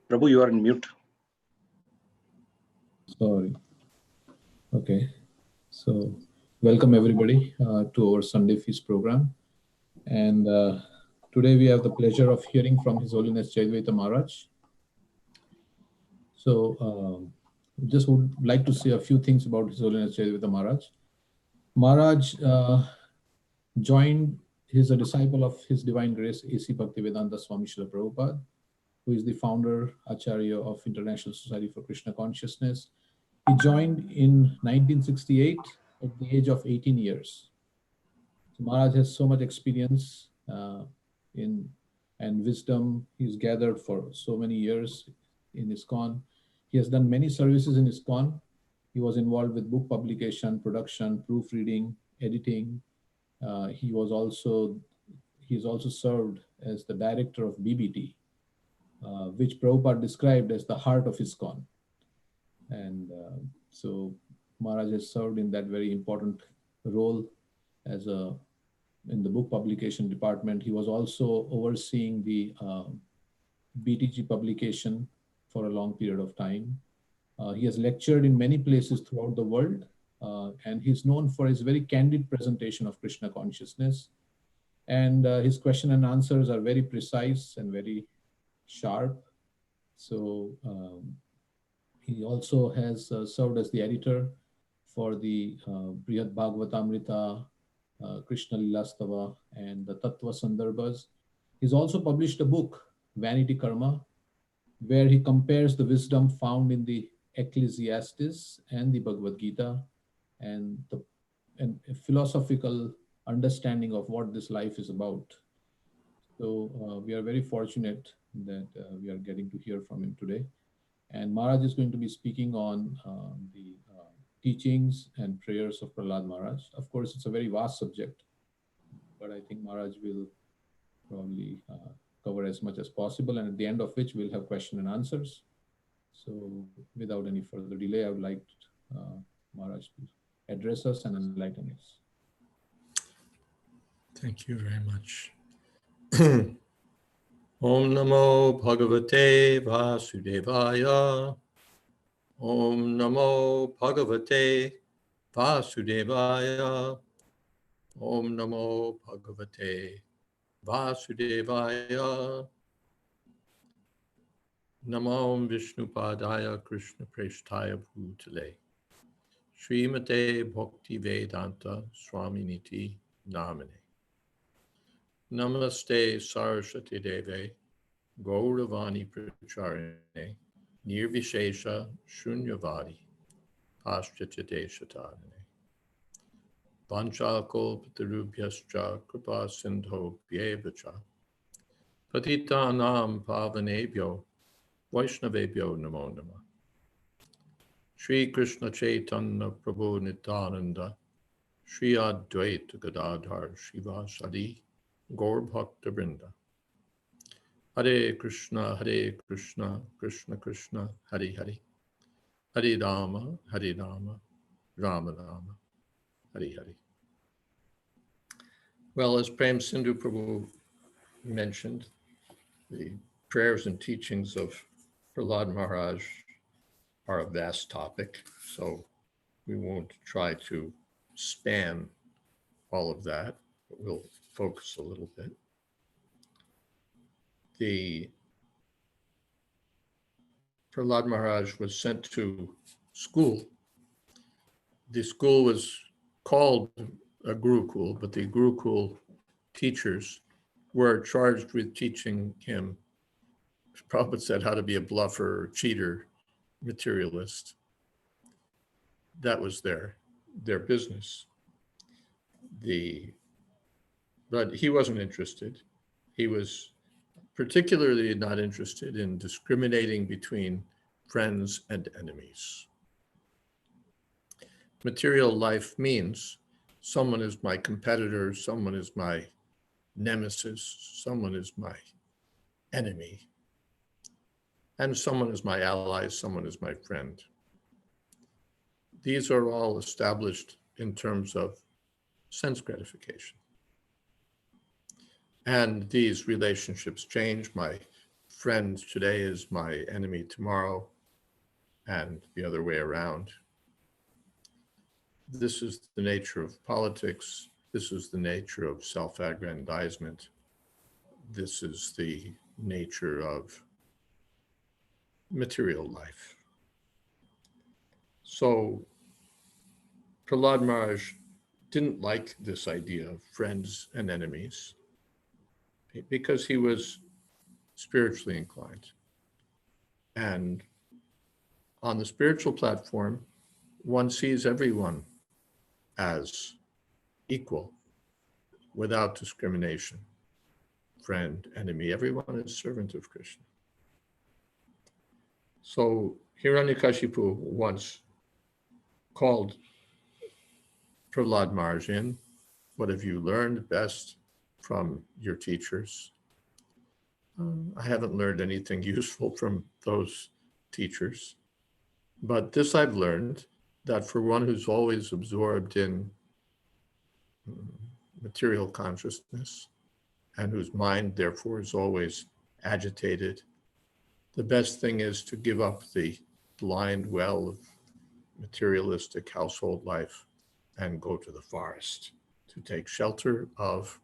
Prabhu, you are in mute. Sorry. Okay. So, welcome everybody to our Sunday Feast program. And today we have the pleasure of hearing from His Holiness Jayadvaita Maharaj. So, just would like to say a few things about His Holiness Jayadvaita Maharaj. Maharaj is a disciple of His Divine Grace A.C. Bhaktivedanta Swami Srila Prabhupada, who is the founder, Acharya of International Society for Krishna Consciousness. He joined in 1968 at the age of 18 years. So Maharaj has so much experience in and wisdom he's gathered for so many years in ISKCON. He has done many services in ISKCON. He was involved with book publication, production, proofreading, editing. He's also served as the director of BBT, which Prabhupada described as the heart of ISKCON. And so Maharaj has served in that very important role in the book publication department. He was also overseeing the BTG publication for a long period of time. He has lectured in many places throughout the world, and he's known for his very candid presentation of Krishna consciousness. And his question and answers are very precise and very sharp. So he also has served as the editor for the Brihad Bhagavatamrita, Krishna Lilastava, and the Tattva Sandarbhas. He's also published a book, Vanity Karma, where he compares the wisdom found in the Ecclesiastes and the Bhagavad Gita and a philosophical understanding of what this life is about. So we are very fortunate that we are getting to hear from him today. And Maharaj is going to be speaking on the teachings and prayers of Prahalada Maharaj. Of course, it's a very vast subject, but I think Maharaj will probably cover as much as possible, and at the end of which we'll have question and answers. So without any further delay, I would like Maharaj to address us and enlighten us. Thank you very much. Om Namo Bhagavate Vasudevaya. Om Namo Bhagavate Vasudevaya. Om Namo Bhagavate Vasudevaya. Namo Vishnupadaya Krishna Preshtaya Bhutale. Srimate Bhakti Vedanta Swami Niti Namane. Namaste Saraswati Deve Gauravani Pracharine Nirvishesha Shunyavadi Paschatya Shatarane Vanchakalpatarubhyascha Kripa Sindho Bhyevacha Patitanam Pavanebhyo Vaishnavebhyo Namo Namah. Shri Krishna Chaitanya Prabhu Nityananda Shri Advaita Gadadhar Shivasadi Gaur Bhakta Vrinda. Hare Krishna, Krishna Krishna, Hare Hare. Hare Rama, Rama Rama, Hare Hare. Well, as Prem Sindhu Prabhu mentioned, the prayers and teachings of Prahalada Maharaj are a vast topic, so we won't try to span all of that, but we'll focus a little bit. The Prahalada Maharaj was sent to school. The school was called a Gurukul, but the Gurukul teachers were charged with teaching him, Prabhupada said, how to be a bluffer, cheater, materialist. That was their business. But he wasn't interested. He was particularly not interested in discriminating between friends and enemies. Material life means someone is my competitor, someone is my nemesis, someone is my enemy, and someone is my ally, someone is my friend. These are all established in terms of sense gratification. And these relationships change. My friend today is my enemy tomorrow, and the other way around. This is the nature of politics. This is the nature of self-aggrandizement. This is the nature of material life. So Prahalad Maharaj didn't like this idea of friends and enemies because he was spiritually inclined. And on the spiritual platform, one sees everyone as equal without discrimination. Friend, enemy, everyone is servant of Krishna. So Hiranyakashipu once called Prahalad Maharaj in. What have you learned best from your teachers? I haven't learned anything useful from those teachers, but this I've learned, that for one who's always absorbed in material consciousness and whose mind therefore is always agitated, the best thing is to give up the blind well of materialistic household life and go to the forest to take shelter of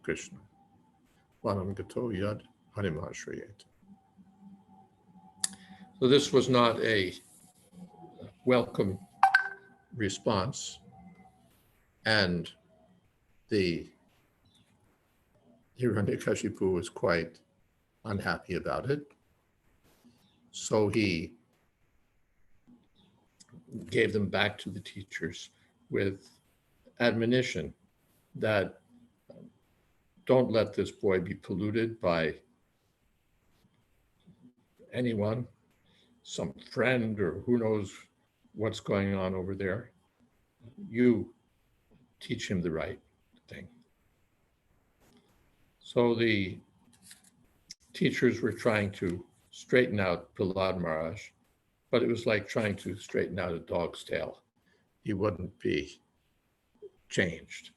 Krishna. Vanam gato yad harimashrayet. So this was not a welcome response, and the Hiranyakashipu was quite unhappy about it. So he gave them back to the teachers with admonition that don't let this boy be polluted by anyone, some friend, or who knows what's going on over there. You teach him the right thing. So the teachers were trying to straighten out Prahalad Maharaj, but it was like trying to straighten out a dog's tail. He wouldn't be changed.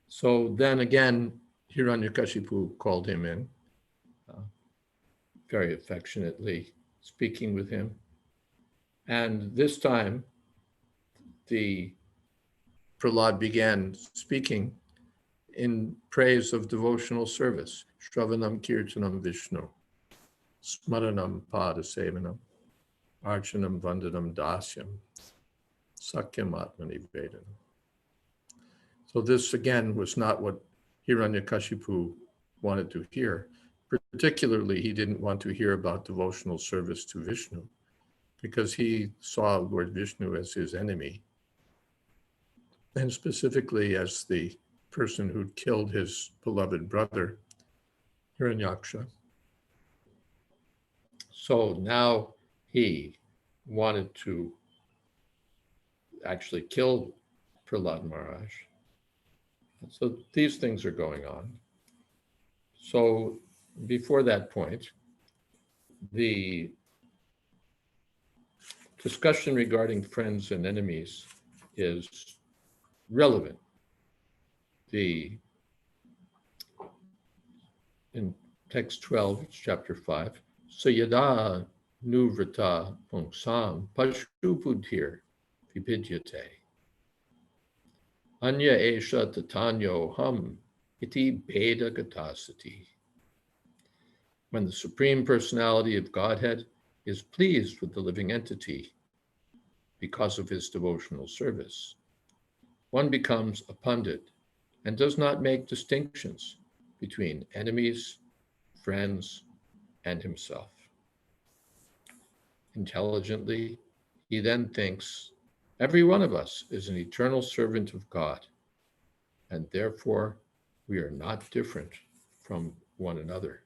So then again, Hiranyakashipu called him in, very affectionately speaking with him. And this time, the Prahalad began speaking in praise of devotional service. Shravanam Kirtanam Vishnu, Smaranam Padasevanam, Archanam Vandanam Dasyam, Sakyam Atmani Vedanam. So this again was not what Hiranyakashipu wanted to hear. Particularly, he didn't want to hear about devotional service to Vishnu because he saw Lord Vishnu as his enemy, and specifically as the person who'd killed his beloved brother, Hiranyaksha. So now he wanted to actually kill Prahalad Maharaj. So these things are going on. So before that point, the discussion regarding friends and enemies is relevant. In text 12, it's chapter 5, Sayada nuvrata pungsam pashubudhir vipidyate. Anya esha tatanyo ham iti beda gatasati. When the Supreme Personality of Godhead is pleased with the living entity because of his devotional service, one becomes a pundit and does not make distinctions between enemies, friends, and himself. Intelligently, he then thinks, every one of us is an eternal servant of God, and therefore we are not different from one another.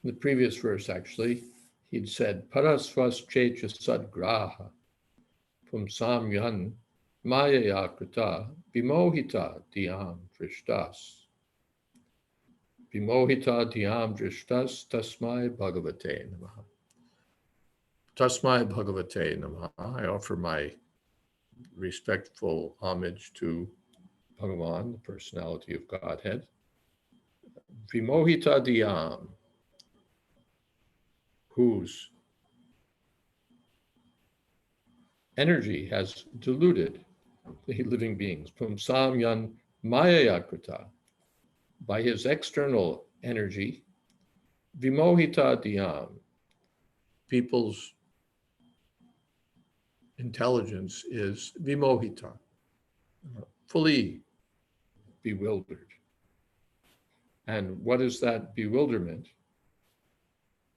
In the previous verse, actually, he'd said, Parasvas checha sadgraha pumsam yan maya krita vimohita dhyam drishtas. Vimohita dhyam drishtas tasmai bhagavate namaha. Tasmai bhagavate namaha. I offer my respectful homage to Bhagavan, the personality of Godhead. Vimohita diyam, whose energy has deluded the living beings. Pumsam yan maya yakrita, by his external energy. Vimohita diyam, people's intelligence is vimohita, fully bewildered. And what is that bewilderment?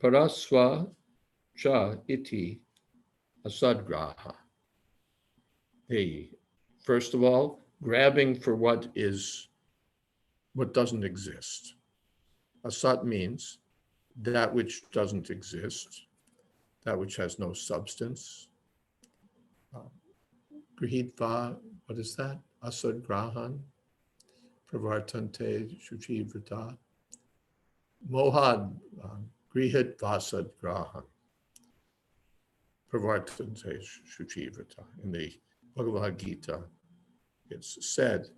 Paraswa cha iti asadgraha. First of all, grabbing for what doesn't exist. Asat means that which doesn't exist, that which has no substance. Grihitva, what is that? Asad grahan, pravartante shuchivrita. Mohad, grihit vasad grahan, pravartante shuchivrita. In the Bhagavad Gita, it's said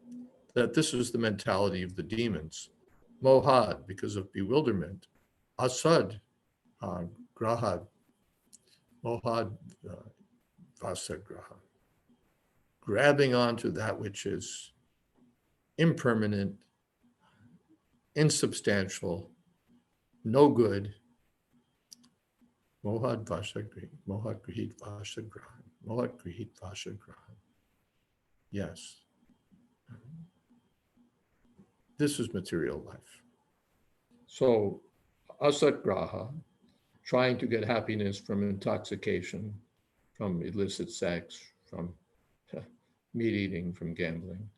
that this is the mentality of the demons. Mohad, because of bewilderment. Asad, grahad, mohad, vasagraha. Grabbing onto that which is impermanent, insubstantial, no good. Mohad vasagri, mohad grihit vasagraha, mohad grihit vasagraha. Yes. This is material life. So, asatgraha, trying to get happiness from intoxication, from illicit sex, from meat eating, from gambling,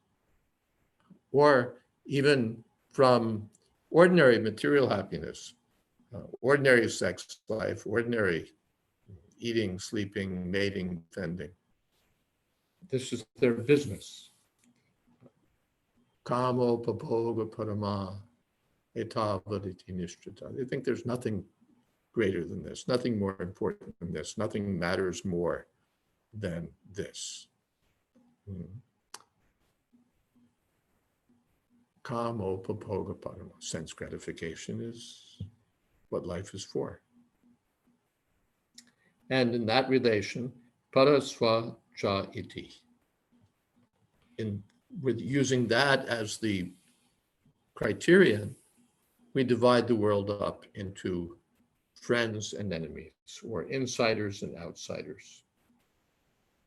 or even from ordinary material happiness, ordinary sex life, ordinary eating, sleeping, mating, defending. This is their business. Kamo papoga parama etavaditi nishtrita. They think there's nothing greater than this, nothing more important than this, nothing matters more than this. Kamo papoga parama. Sense gratification is what life is for. And in that relation, parasva cha iti. With using that as the criterion, we divide the world up into friends and enemies, or insiders and outsiders.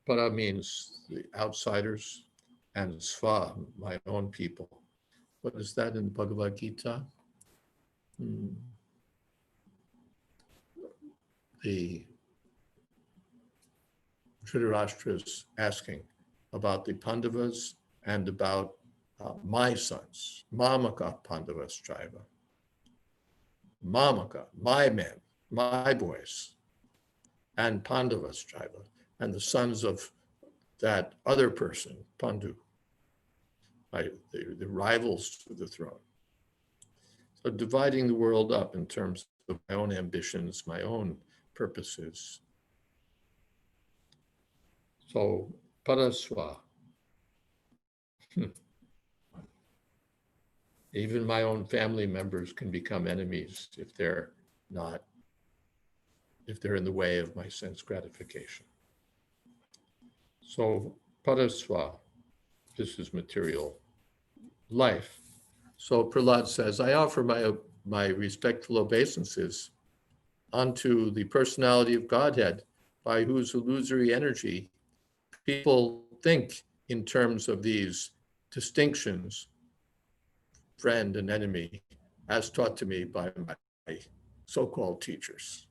Para means the outsiders, and sva, my own people. What is that in the Bhagavad Gita? The Dhritarashtra's asking about the Pandavas and about my sons, Mamaka Pandavas Chaiva. Mamaka, my men, my boys, and Pandavas Chaiva, and the sons of that other person, Pandu, the rivals to the throne. So dividing the world up in terms of my own ambitions, my own purposes. So paraswa. Even my own family members can become enemies if they're in the way of my sense gratification. So paraswa, this is material life. So Prahalada says, I offer my respectful obeisances unto the personality of Godhead, by whose illusory energy people think in terms of these distinctions, friend and enemy, as taught to me by my so-called teachers.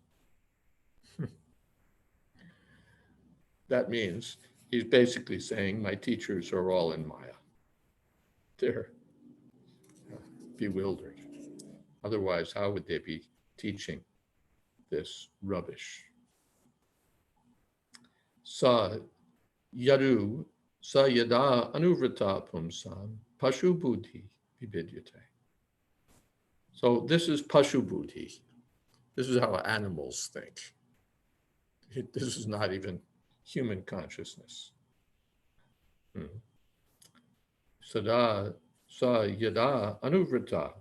That means he's basically saying my teachers are all in Maya. They're bewildered. Otherwise, how would they be teaching this rubbish? Sa yadu sa yada anuvrata pumsam pashu buddhi vividyate. So this is pashu buddhi. This is how animals think. This is not even human consciousness. Sada sa yada anuvrata.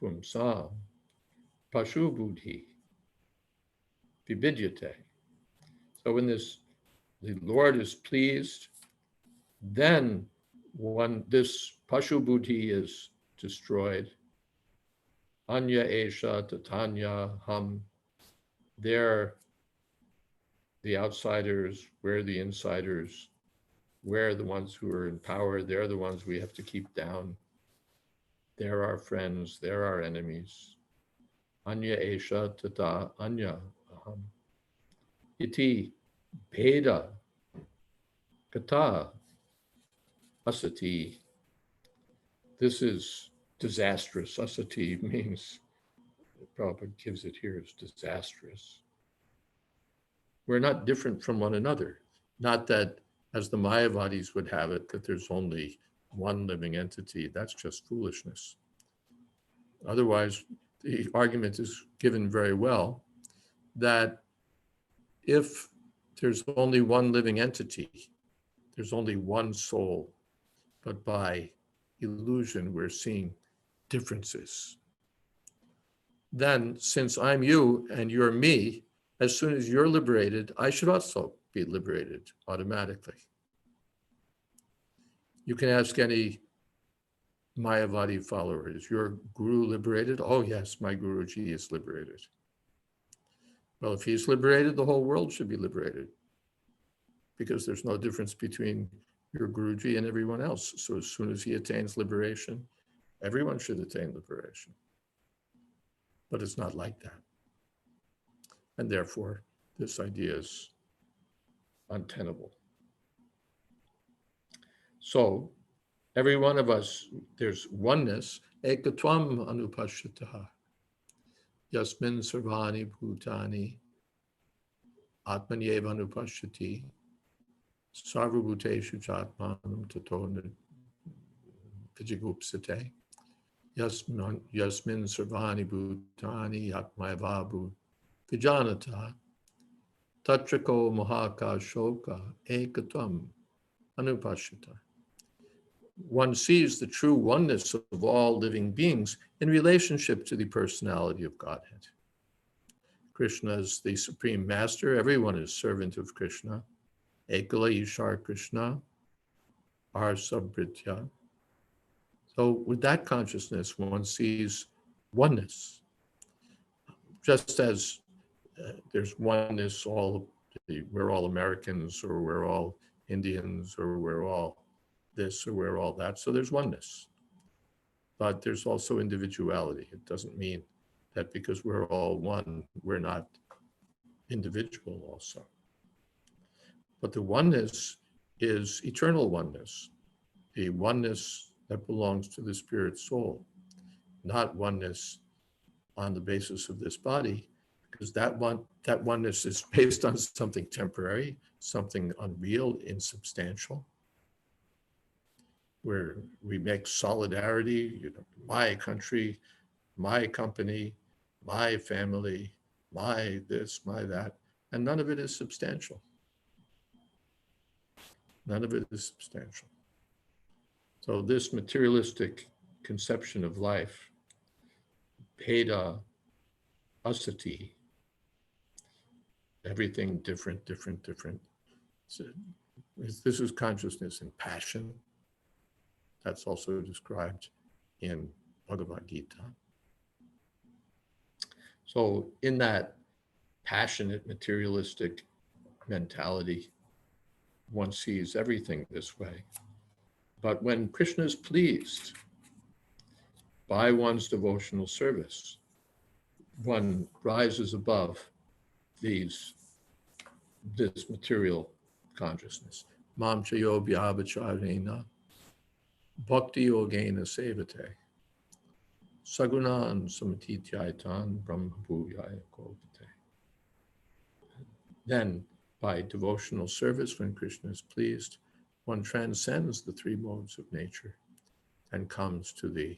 pumsa pashu buddhi vibidyate. So when the Lord is pleased, then this pashu buddhi is destroyed. Anya esha tatanya ham. They're the outsiders, we're the insiders, we're the ones who are in power, they're the ones we have to keep down. They're our friends, they're our enemies. Anya esha tata anya aham. Iti bheda kata asati. This is disastrous. Asati means, Prabhupada gives it here as disastrous. We're not different from one another. Not that, as the Mayavadis would have it, that there's only one living entity. That's just foolishness. Otherwise, the argument is given very well that if there's only one living entity, there's only one soul, but by illusion, we're seeing differences. Then, since I'm you and you're me, as soon as you're liberated, I should also be liberated automatically. You can ask any Mayavadi follower, is your guru liberated? Oh yes, my Guruji is liberated. Well, if he's liberated, the whole world should be liberated, because there's no difference between your Guruji and everyone else. So as soon as he attains liberation, everyone should attain liberation. But it's not like that. And therefore, this idea is untenable. So every one of us, there's oneness. Ekatvam anupashyataha. Yasmin sarvani bhutani atmanyeva anupashyati. Sarvabhuteshu jatmanam tato vijigupsate. Yasmin sarvani bhutani atmayava vijanata. Tatrako mahaka shoka ekatvam anupashyata. One sees the true oneness of all living beings in relationship to the personality of Godhead. Krishna is the supreme master. Everyone is servant of Krishna. Ekala Ishar Krishna, our Sabhritya. So with that consciousness, one sees oneness. Just as there's oneness, we're all Americans, or we're all Indians, or we're all this, or we're all that. So there's oneness. But there's also individuality. It doesn't mean that because we're all one, we're not individual also. But the oneness is eternal oneness, the oneness that belongs to the spirit soul, not oneness on the basis of this body, because that oneness is based on something temporary, something unreal, insubstantial, where we make solidarity, my country, my company, my family, my this, my that, and none of it is substantial. None of it is substantial. So this materialistic conception of life, Bheda Asati, everything different. So this is consciousness in passion. That's also described in Bhagavad Gita. So in that passionate materialistic mentality, one sees everything this way. But when Krishna is pleased by one's devotional service, one rises above this material consciousness. Mam chayo bhyabacharena bhakti yogena sevate sagunan samatityaitan brahma bhuyaya kovate. Then, by devotional service, when Krishna is pleased, one transcends the three modes of nature and comes to the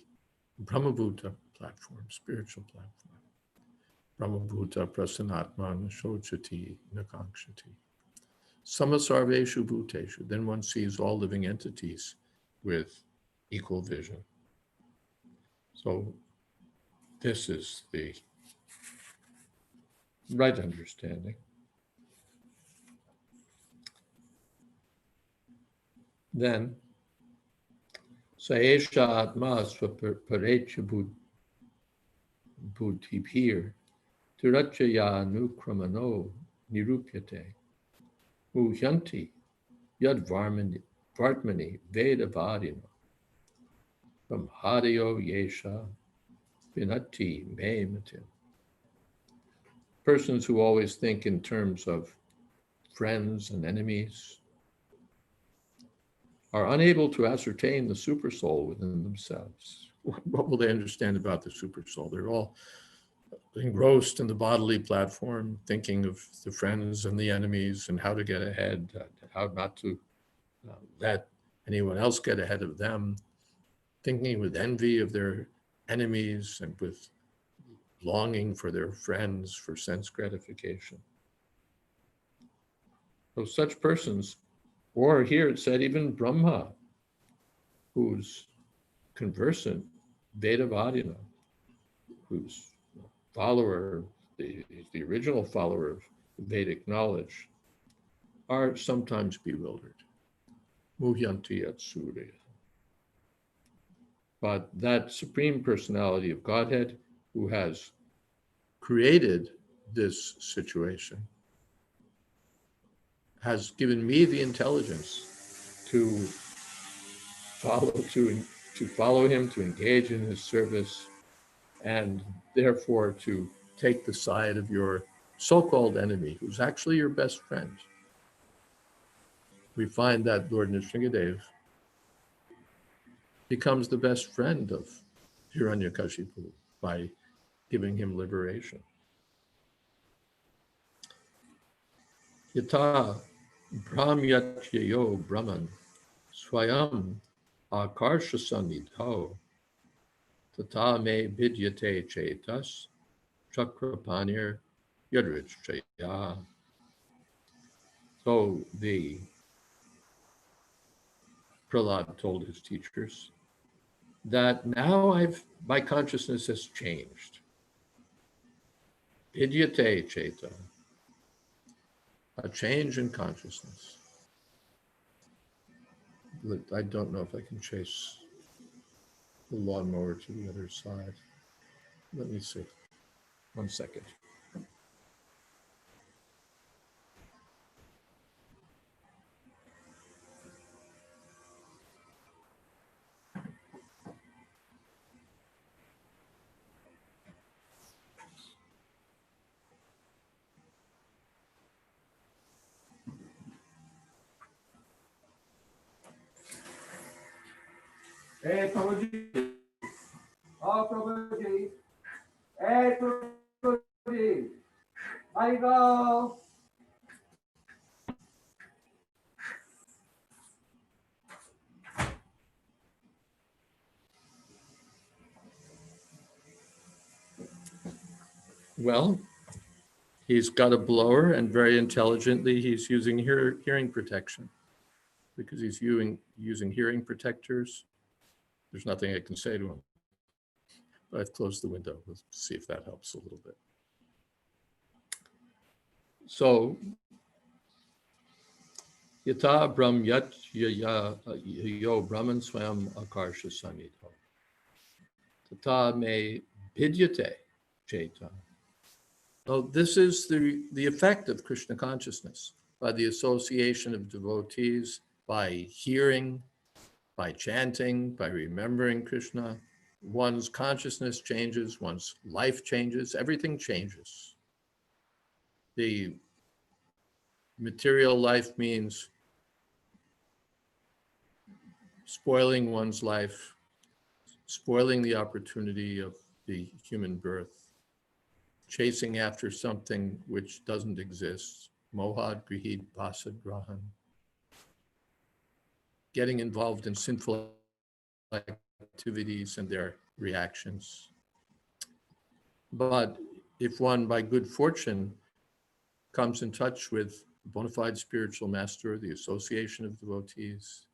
Brahmabhuta platform, spiritual platform. Brahmabhuta prasanatman shochati nakangshati. Samasarveshu bhuteshu. Then one sees all living entities with equal vision. So this is the right understanding. Then, Saesha Atma Swaparecha Buddhipir Tirachaya Nukramano Nirupyate Muhyanti Yad Vartmani Veda Vadino from Hadayo Yesha Vinati Mematim. Persons who always think in terms of friends and enemies are unable to ascertain the supersoul within themselves. What will they understand about the supersoul? They're all engrossed in the bodily platform, thinking of the friends and the enemies and how to get ahead, how not to let anyone else get ahead of them, thinking with envy of their enemies and with longing for their friends for sense gratification. So such persons, or here it said even Brahma, who's conversant, Vedavadina, who's follower, the original follower of Vedic knowledge, are sometimes bewildered. Muhyanti Atsurya. But that Supreme Personality of Godhead, who has created this situation, has given me the intelligence to follow him, to engage in his service, and therefore to take the side of your so-called enemy, who's actually your best friend. We find that Lord Nrsingadev becomes the best friend of Hiranyakashipu by giving him liberation. Yata Brahmyatyayo Brahman Swayam Akarshasannidho Tata me vidyate chetas Chakrapanir Yadrichaya. So the Prahlad told his teachers that now my consciousness has changed. Vidyate cheta, a change in consciousness. I don't know if I can chase the lawnmower to the other side. Let me see. 1 second. Hey, Prabhuji. Oh, Prabhuji. Hey, Prabhuji. Haribo. Well, he's got a blower, and very intelligently he's using hearing protection. Because he's using hearing protectors, there's nothing I can say to him. But I've closed the window. Let's see if that helps a little bit. So, Yata Brahm Yat Yo Brahman Swam Akarsha Samito. Tata me Vidyate Cheta. So this is the effect of Krishna consciousness, by the association of devotees, by hearing, by chanting, by remembering Krishna. One's consciousness changes, one's life changes, everything changes. The material life means spoiling one's life, spoiling the opportunity of the human birth, chasing after something which doesn't exist, mohad grihid pasad grahan, getting involved in sinful activities and their reactions. But if one, by good fortune, comes in touch with a bona fide spiritual master, the association of devotees,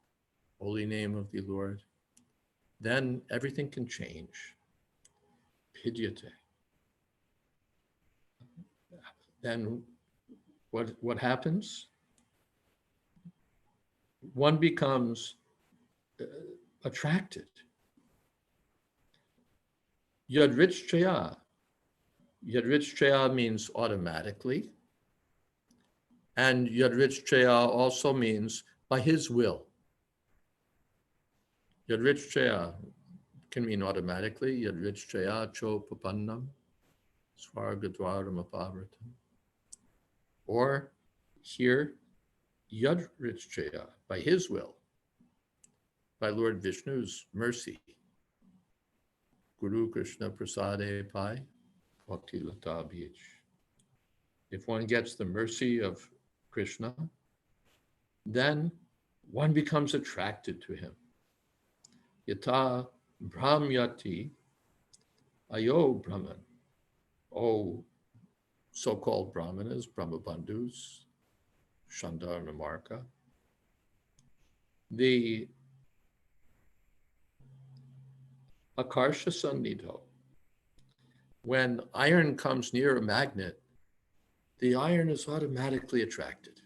holy name of the Lord, then everything can change. bhidyate. Then what happens? One becomes attracted. Yadrichchaya. Yadrichchaya means automatically. And Yadrichchaya also means by his will. Yadrichchaya can mean automatically. Yadrichchaya cho papannam svargadvaram apavritam. Or here, Yadrichchaya, by his will, by Lord Vishnu's mercy. Guru Krishna Prasade Pai Bhakti Lata Beach. If one gets the mercy of Krishna, then one becomes attracted to him. Yata Brahmyati Ayo Brahman. Oh, so-called Brahmanas, Brahmabandhus, Shandarnamarka. The Akarsha Sannidho. When iron comes near a magnet, the iron is automatically attracted.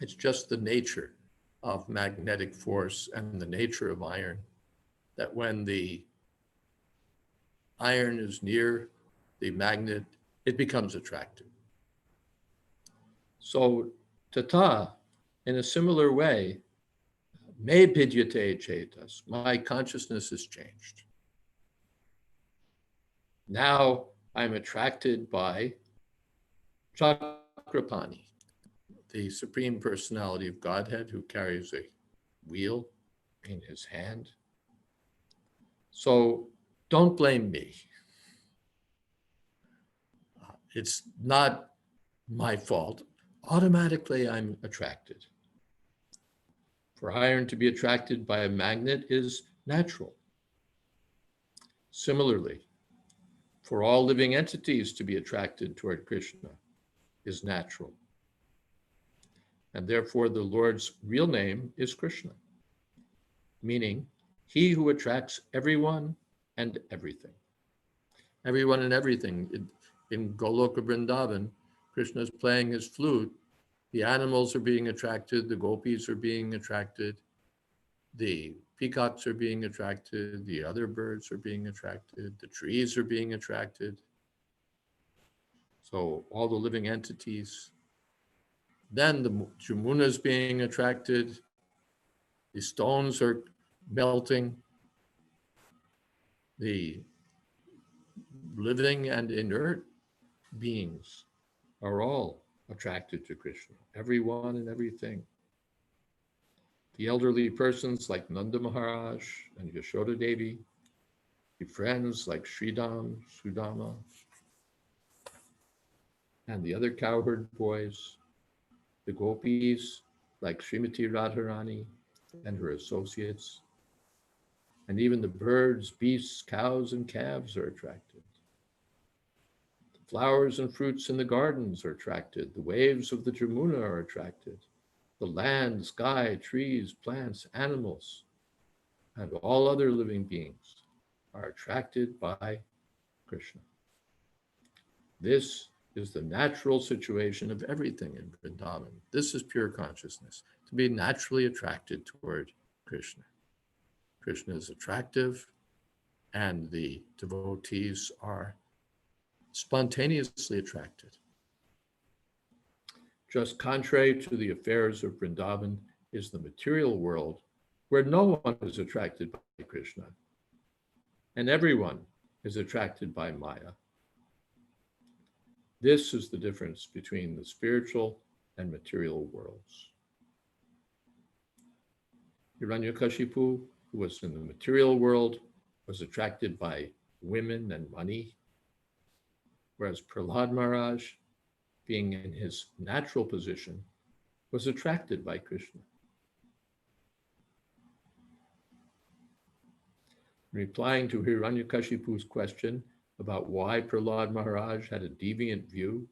It's just the nature of magnetic force and the nature of iron that when the iron is near the magnet, it becomes attractive. So, tata, in a similar way, me pidyate chetas, my consciousness has changed. Now I'm attracted by Chakrapani, the Supreme Personality of Godhead who carries a wheel in his hand. So don't blame me. It's not my fault. Automatically I'm attracted. For iron to be attracted by a magnet is natural. Similarly, for all living entities to be attracted toward Krishna is natural. And therefore the Lord's real name is Krishna, meaning he who attracts everyone and everything. Everyone and everything. In Goloka Vrindavan, Krishna is playing his flute. The animals are being attracted, the gopis are being attracted, the peacocks are being attracted, the other birds are being attracted, the trees are being attracted. So all the living entities. Then the Jamuna is being attracted, the stones are melting, the living and inert beings are all attracted to Krishna, everyone and everything. The elderly persons like Nanda Maharaj and Yashoda Devi, the friends like Sridham, Sudama, and the other cowherd boys, the gopis like Srimati Radharani and her associates, and even the birds, beasts, cows, and calves are attracted. The flowers and fruits in the gardens are attracted. The waves of the Jamuna are attracted. The land, sky, trees, plants, animals, and all other living beings are attracted by Krishna. This is the natural situation of everything in Vrindavan. This is pure consciousness, to be naturally attracted toward Krishna. Krishna is attractive, and the devotees are spontaneously attracted. Just contrary to the affairs of Vrindavan is the material world, where no one is attracted by Krishna, and everyone is attracted by Maya. This is the difference between the spiritual and material worlds. Hiranyakashipu, who was in the material world, was attracted by women and money, whereas Prahalada Maharaj, being in his natural position, was attracted by Krishna. Replying to Hiranyakashipu's question about why Prahalada Maharaj had a deviant view,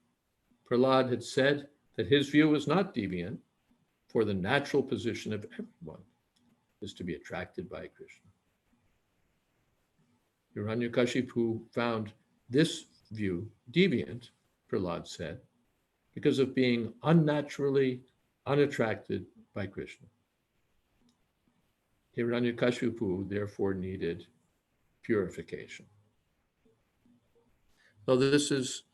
Prahalada had said that his view was not deviant, for the natural position of everyone is to be attracted by Krishna. Hiranyakashipu found this view deviant, Prahlad said, because of being unnaturally unattracted by Krishna. Hiranyakashipu therefore needed purification. So this is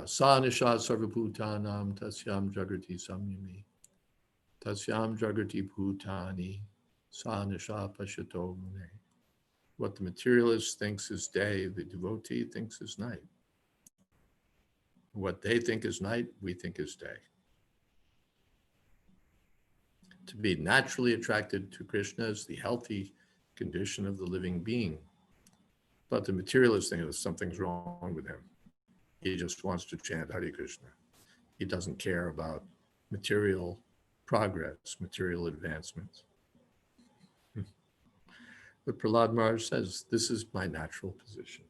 Sa Nisha Sarvabhutanam Tasyam Jagrati Samyami Tasyam Jagrati Bhutani Sa Nisha Pashato Mune. What the materialist thinks is day, the devotee thinks is night. What they think is night, we think is day. To be naturally attracted to Krishna is the healthy condition of the living being. But the materialist thinks that something's wrong with him. He just wants to chant Hare Krishna. He doesn't care about material progress, material advancement. But Prahlad Maharaj says, this is my natural position.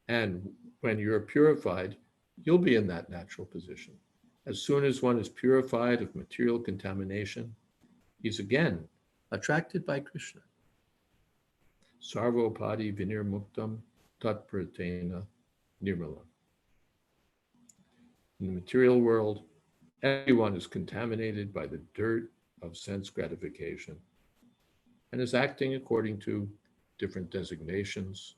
And when you're purified, you'll be in that natural position. As soon as one is purified of material contamination, he's again attracted by Krishna. Sarvopadi vinirmuktam tatpratena nirmalam. In the material world, everyone is contaminated by the dirt of sense gratification and is acting according to different designations,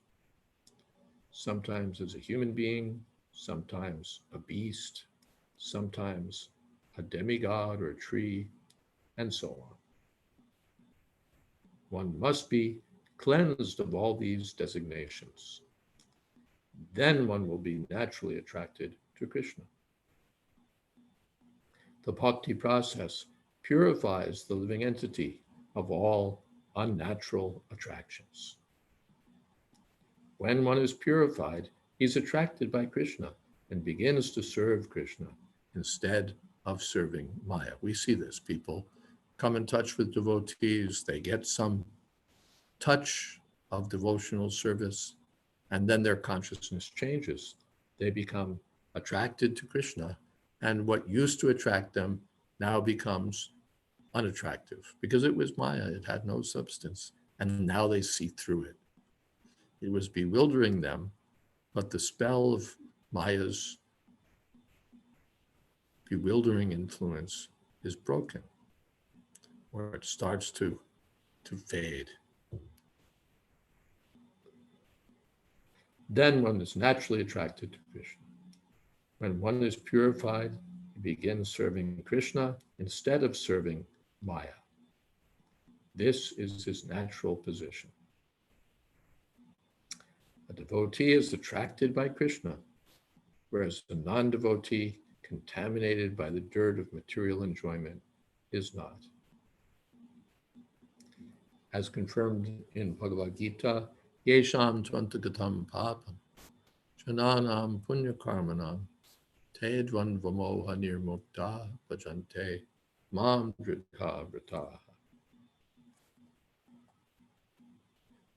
sometimes as a human being, sometimes a beast, sometimes a demigod or a tree, and so on. One must be cleansed of all these designations. Then one will be naturally attracted to Krishna. The bhakti process purifies the living entity of all unnatural attractions. When one is purified, he's attracted by Krishna and begins to serve Krishna instead of serving Maya. We see this. People come in touch with devotees, they get some touch of devotional service, and then their consciousness changes. They become attracted to Krishna, and what used to attract them now becomes unattractive because it was Maya, it had no substance, and now they see through it. It was bewildering them, but the spell of Maya's bewildering influence is broken, or it starts to fade. Then one is naturally attracted to Krishna. When one is purified, he begins serving Krishna instead of serving Maya. This is his natural position. A devotee is attracted by Krishna, whereas a non-devotee, contaminated by the dirt of material enjoyment, is not. As confirmed in Bhagavad Gita, Yesham Tvantagatam Papam, Jananam Punya Karmanam, Te Dvandvamoha Nirmukta Bhajante Mam Dridha Vrataha.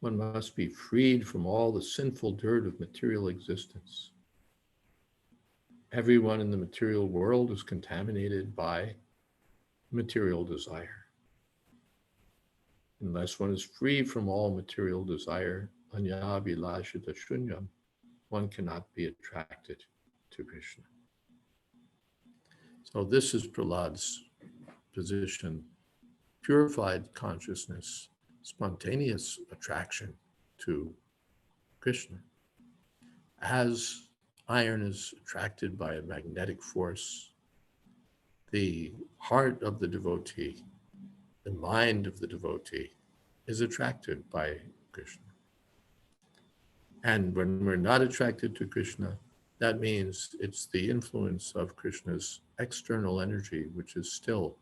One must be freed from all the sinful dirt of material existence. Everyone in the material world is contaminated by material desire. Unless one is free from all material desire, anyabhilashita shunyam, one cannot be attracted to Krishna. So this is Prahlad's position: purified consciousness, spontaneous attraction to Krishna. As iron is attracted by a magnetic force, the heart of the devotee, the mind of the devotee, is attracted by Krishna. And when we're not attracted to Krishna, that means it's the influence of Krishna's external energy which is still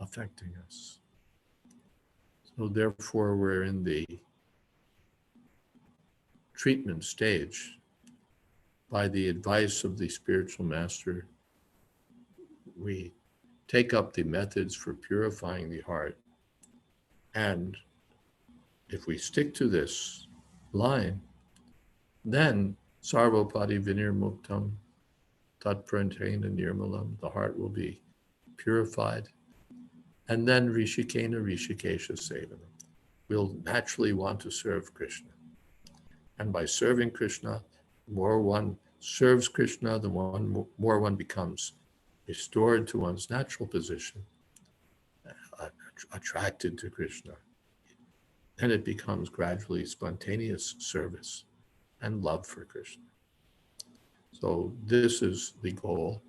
affecting us. So therefore, we're in the treatment stage. By the advice of the spiritual master, we take up the methods for purifying the heart. And if we stick to this line, then sarvopadi vinirmuktam tatprantena nirmalam, the heart will be purified. And then rishikena rishikesha sevanam, we'll naturally want to serve Krishna. And by serving Krishna, the more one serves Krishna, the more one becomes restored to one's natural position, attracted to Krishna. And it becomes gradually spontaneous service and love for Krishna. So this is the goal.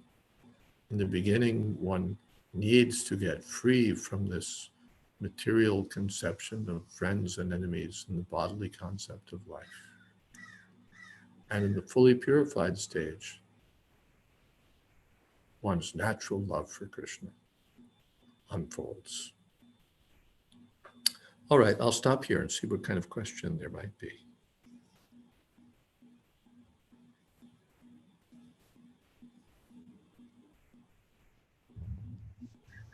In the beginning, one needs to get free from this material conception of friends and enemies and the bodily concept of life. And in the fully purified stage, one's natural love for Krishna unfolds. All right, I'll stop here and see what kind of question there might be.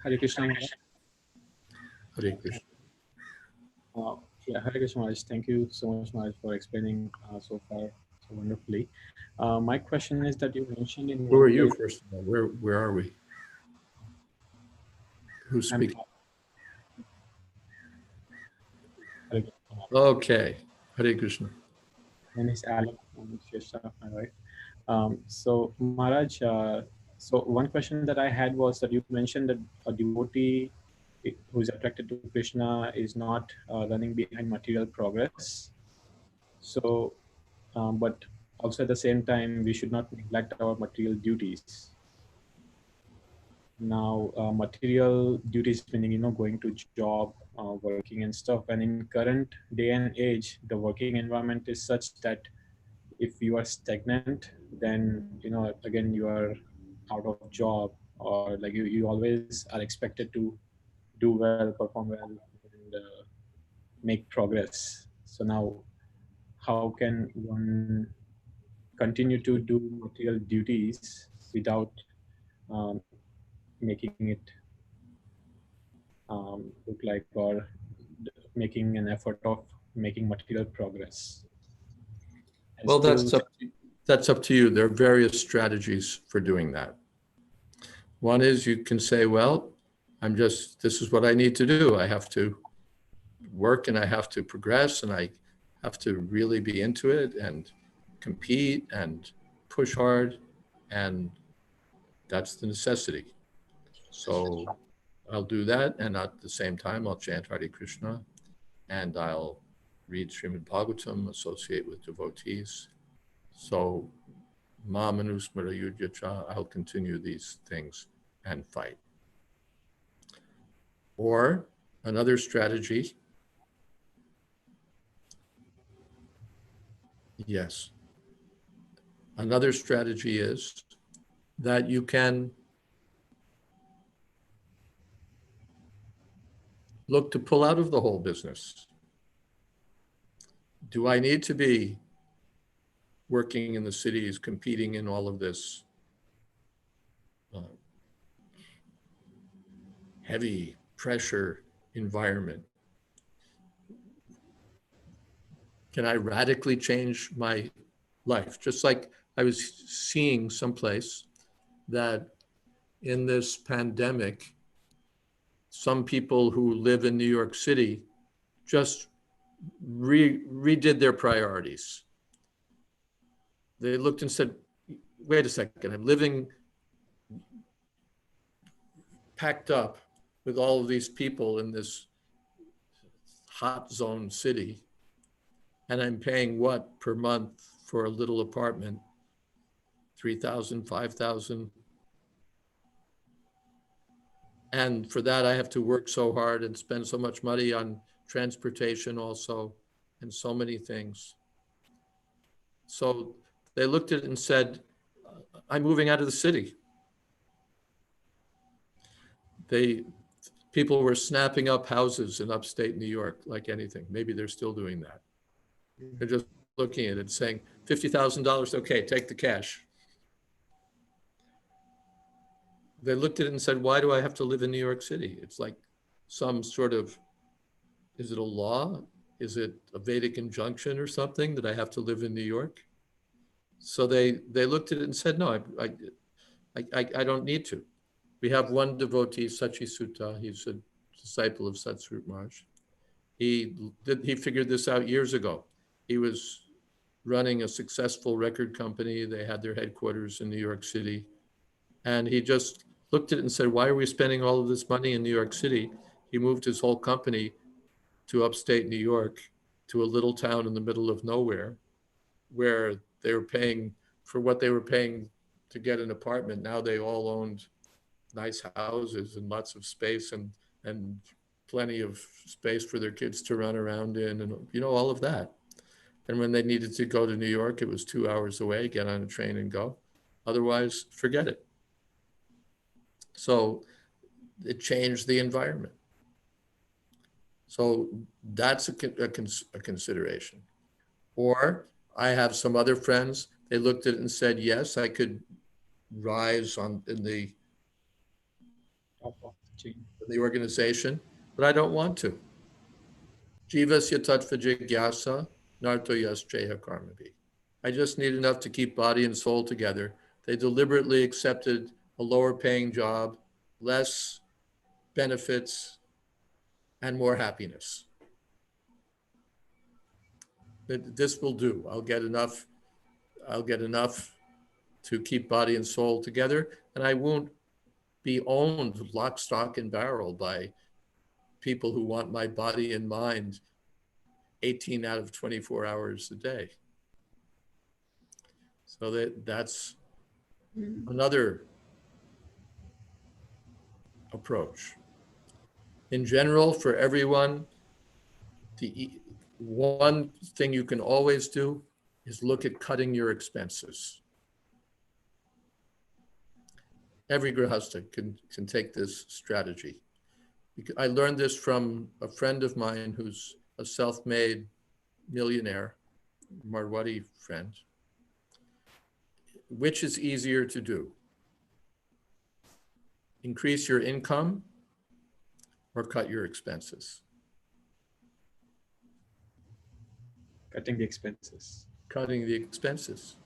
Hare Krishna. Maharaj. Hare Krishna. Yeah, Hare Krishna Maharaj. Thank you so much, Maharaj, for explaining so far so wonderfully. My question is that you mentioned in Who are you, first of all? Where are we? Who's speaking? Hare Krishna. Okay, Hare Krishna. My name is Alan. I'm Shesha, right? So Maharaj, so one question that I had was that you mentioned that a devotee who is attracted to Krishna is not running behind material progress. So, but also at the same time, we should not neglect our material duties. Now, material duties meaning, going to job, working and stuff. And in current day and age, the working environment is such that if you are stagnant, then, again, you are out of job, or like you always are expected to do well, perform well, and make progress. So now, how can one continue to do material duties without um, making it look like, or making an effort of making material progress? And Well, still, that's up to you. There are various strategies for doing that. One is you can say, well, this is what I need to do. I have to work and I have to progress and I have to really be into it and compete and push hard. And that's the necessity. So I'll do that. And at the same time, I'll chant Hare Krishna and I'll read Srimad Bhagavatam, associate with devotees. So Ma Manusmara Yudhyacha, I'll continue these things and fight. Or another strategy, yes. Another strategy is that you can look to pull out of the whole business. Do I need to be working in the cities, competing in all of this heavy pressure environment? Can I radically change my life? Just like I was seeing someplace that in this pandemic, some people who live in New York City just redid their priorities. They looked and said, wait a second, I'm living packed up with all of these people in this hot zone city, and I'm paying what per month for a little apartment? 3,000, 5,000. And for that, I have to work so hard and spend so much money on transportation also, and so many things. So they looked at it and said, I'm moving out of the city. People were snapping up houses in upstate New York like anything. Maybe they're still doing that. They're just looking at it saying, $50,000, okay, take the cash. They looked at it and said, why do I have to live in New York City? It's like some sort of, is it a law? Is it a Vedic injunction or something that I have to live in New York? So they looked at it and said, no, I don't need to. We have one devotee, Sachi Sutta. He's a disciple of Satsvarup Maharaj. He figured this out years ago. He was running a successful record company. They had their headquarters in New York City. And he just looked at it and said, why are we spending all of this money in New York City? He moved his whole company to upstate New York, to a little town in the middle of nowhere, where they were paying for what they were paying to get an apartment. Now they all owned nice houses and lots of space and plenty of space for their kids to run around in, and all of that. And when they needed to go to New York, it was 2 hours away, get on a train and go. Otherwise, forget it. So it changed the environment. So that's a consideration. Or I have some other friends, they looked at it and said, yes, I could rise in the Top of the chain. organization, but I don't want to. Jivasya tattva jigyasa narto yasjeha karmabhi. I just need enough to keep body and soul together. They deliberately accepted a lower paying job, less benefits, and more happiness. This will do. I'll get enough to keep body and soul together, and I won't be owned lock, stock, and barrel by people who want my body and mind 18 out of 24 hours a day. So that's another approach. In general, for everyone, the one thing you can always do is look at cutting your expenses. Every grihastha can take this strategy. I learned this from a friend of mine who's a self-made millionaire, Marwadi friend. Which is easier to do? Increase your income or cut your expenses? Cutting the expenses. Cutting the expenses.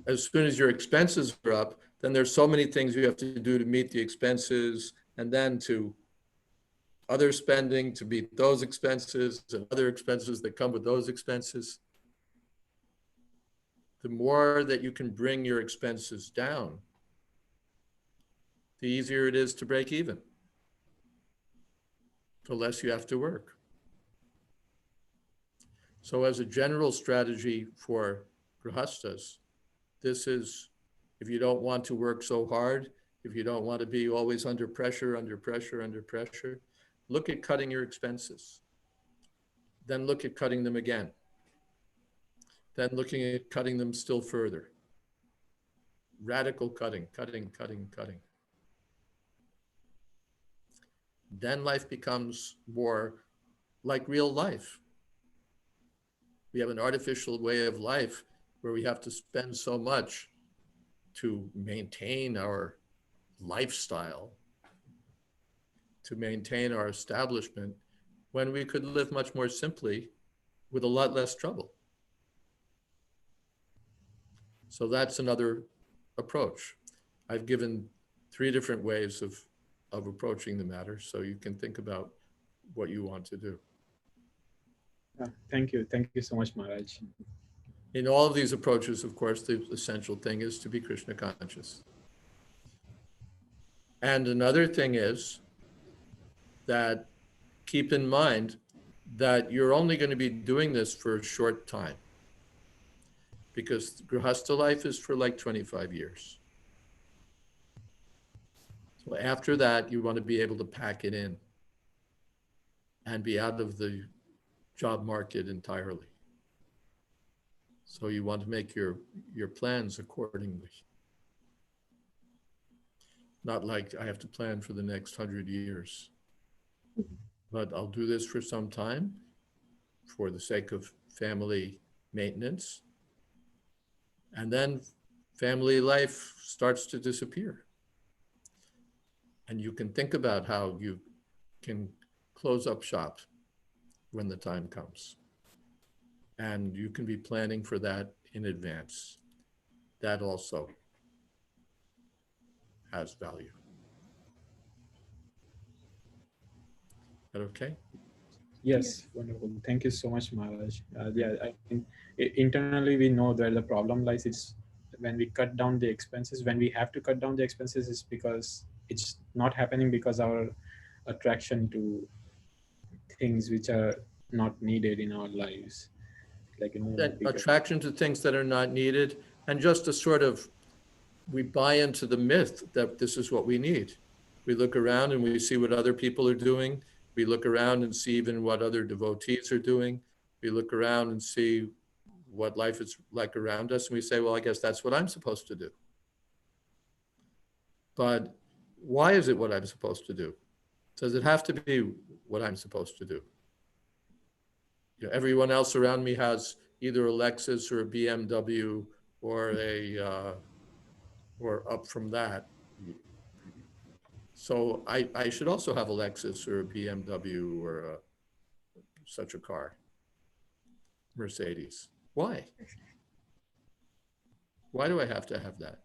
As soon as your expenses are up, then there's so many things you have to do to meet the expenses, and then to other spending to meet those expenses and other expenses that come with those expenses. The more that you can bring your expenses down, the easier it is to break even. The less you have to work. So as a general strategy for grihasthas, this is, if you don't want to work so hard, if you don't want to be always under pressure, look at cutting your expenses. Then look at cutting them again. Then looking at cutting them still further. Radical cutting. Then life becomes more like real life. We have an artificial way of life where we have to spend so much to maintain our lifestyle, to maintain our establishment, when we could live much more simply with a lot less trouble. So that's another approach. I've given 3 different ways of approaching the matter, so you can think about what you want to do. Thank you so much, Maharaj. In all of these approaches, of course, the essential thing is to be Krishna conscious. And another thing is that keep in mind that you're only going to be doing this for a short time, because grihastha life is for like 25 years. So after that, you want to be able to pack it in and be out of the job market entirely. So you want to make your plans accordingly. Not like I have to plan for the next 100 years, but I'll do this for some time for the sake of family maintenance. And then family life starts to disappear. And you can think about how you can close up shop when the time comes. And you can be planning for that in advance. That also has value. Is that okay? Yes, wonderful. Thank you so much, Maharaj. Yeah, I mean, internally we know where the problem lies. It's when we cut down the expenses. When we have to cut down the expenses, is because it's not happening because our attraction to things which are not needed in our lives, like That bigger. attraction to things that are not needed, and just a sort of, we buy into the myth that this is what we need. We look around and we see what other people are doing. We look around and see even what other devotees are doing. We look around and see what life is like around us, and we say, well, I guess that's what I'm supposed to do. But why is it what I'm supposed to do? Does it have to be what I'm supposed to do? You know, everyone else around me has either a Lexus or a BMW or or up from that. So I should also have a Lexus or a BMW or such a car, Mercedes. Why? Why do I have to have that?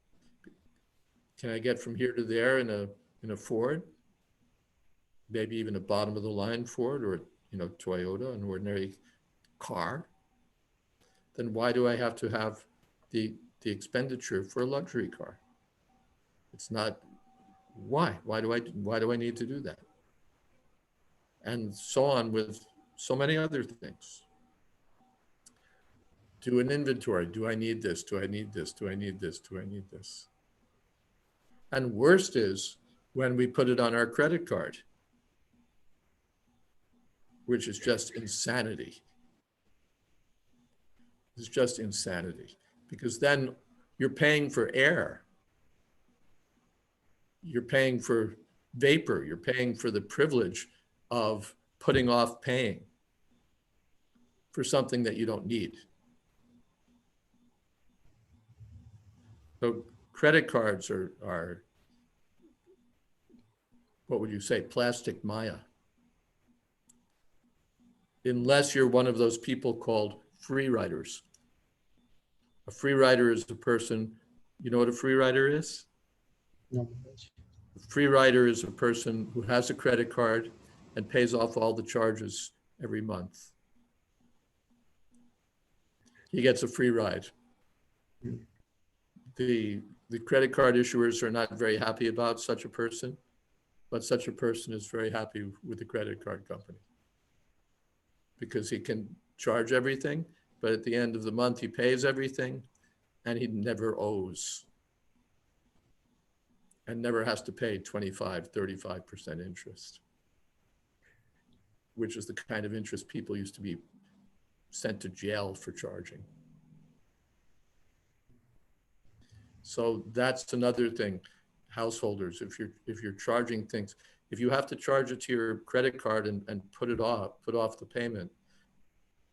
Can I get from here to there in a Ford? Maybe even a bottom of the line Ford, or Toyota, an ordinary car. Then why do I have to have the expenditure for a luxury car? It's not. Why? Why do I need to do that? And so on with so many other things. Do an inventory. Do I need this? Do I need this? Do I need this? Do I need this? And worst is when we put it on our credit card, which is just insanity. It's just insanity, because then you're paying for air. You're paying for vapor. You're paying for the privilege of putting off paying for something that you don't need. So credit cards are what would you say, plastic Maya. Unless you're one of those people called free riders. A free rider is a person, you know what a free rider is? No, Maharaj. A free rider is a person who has a credit card and pays off all the charges every month. He gets a free ride. The credit card issuers are not very happy about such a person, but such a person is very happy with the credit card company because he can charge everything, but at the end of the month, he pays everything and he never owes and never has to pay 25, 35% interest, which is the kind of interest people used to be sent to jail for charging. So that's another thing, householders, if you're charging things, if you have to charge it to your credit card and put off the payment,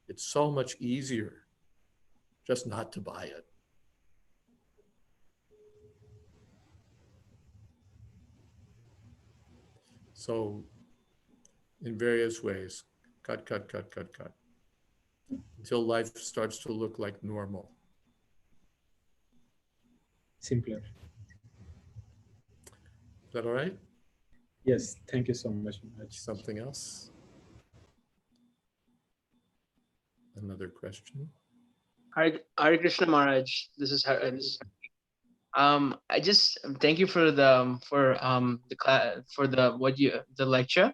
it's so much easier just not to buy it. So in various ways, cut, until life starts to look like normal. Simpler. Is that all right? Yes, thank you so much, Maharaj. Something else? Another question? Hare Krishna Maharaj. This is I just thank you for the class for the lecture.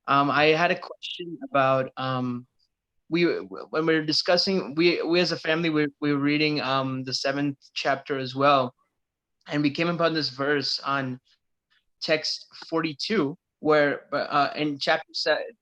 I had a question about we when we were discussing we as a family we were reading the 7th chapter as well, and we came upon this verse on text 42 where in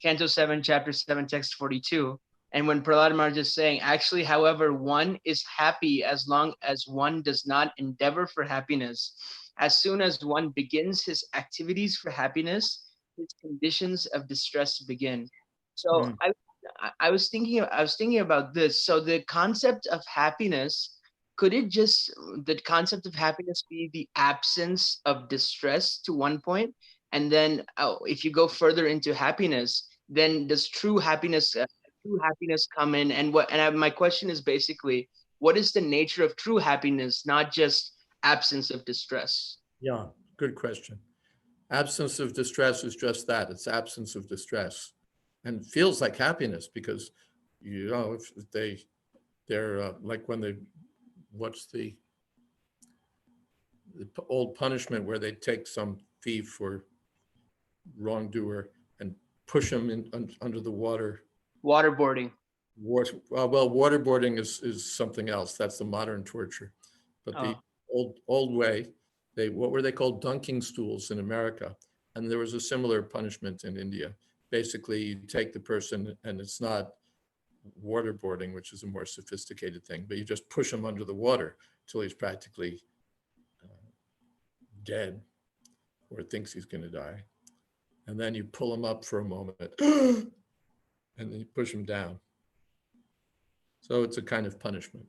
canto 7 chapter 7 text 42. And when Prahalada Maharaj is saying, actually, however, one is happy as long as one does not endeavor for happiness. As soon as one begins his activities for happiness, his conditions of distress begin. So I was thinking about this. So the concept of happiness, could the concept of happiness be the absence of distress to one point? And then if you go further into happiness, then does true happiness come in? And my question is basically, what is the nature of true happiness, not just absence of distress? Yeah, good question. Absence of distress is just that. It's absence of distress. and feels like happiness because, you know, if they're like when they, what's the old punishment where they take some thief or wrongdoer and push them in under the water. Waterboarding. Well, waterboarding is something else. That's the modern torture. But the old way, what were they called? Dunking stools in America. And there was a similar punishment in India. Basically, you take the person, and it's not waterboarding, which is a more sophisticated thing, but you just push him under the water till he's practically dead or thinks he's going to die. And then you pull him up for a moment and then you push him down. So it's a kind of punishment.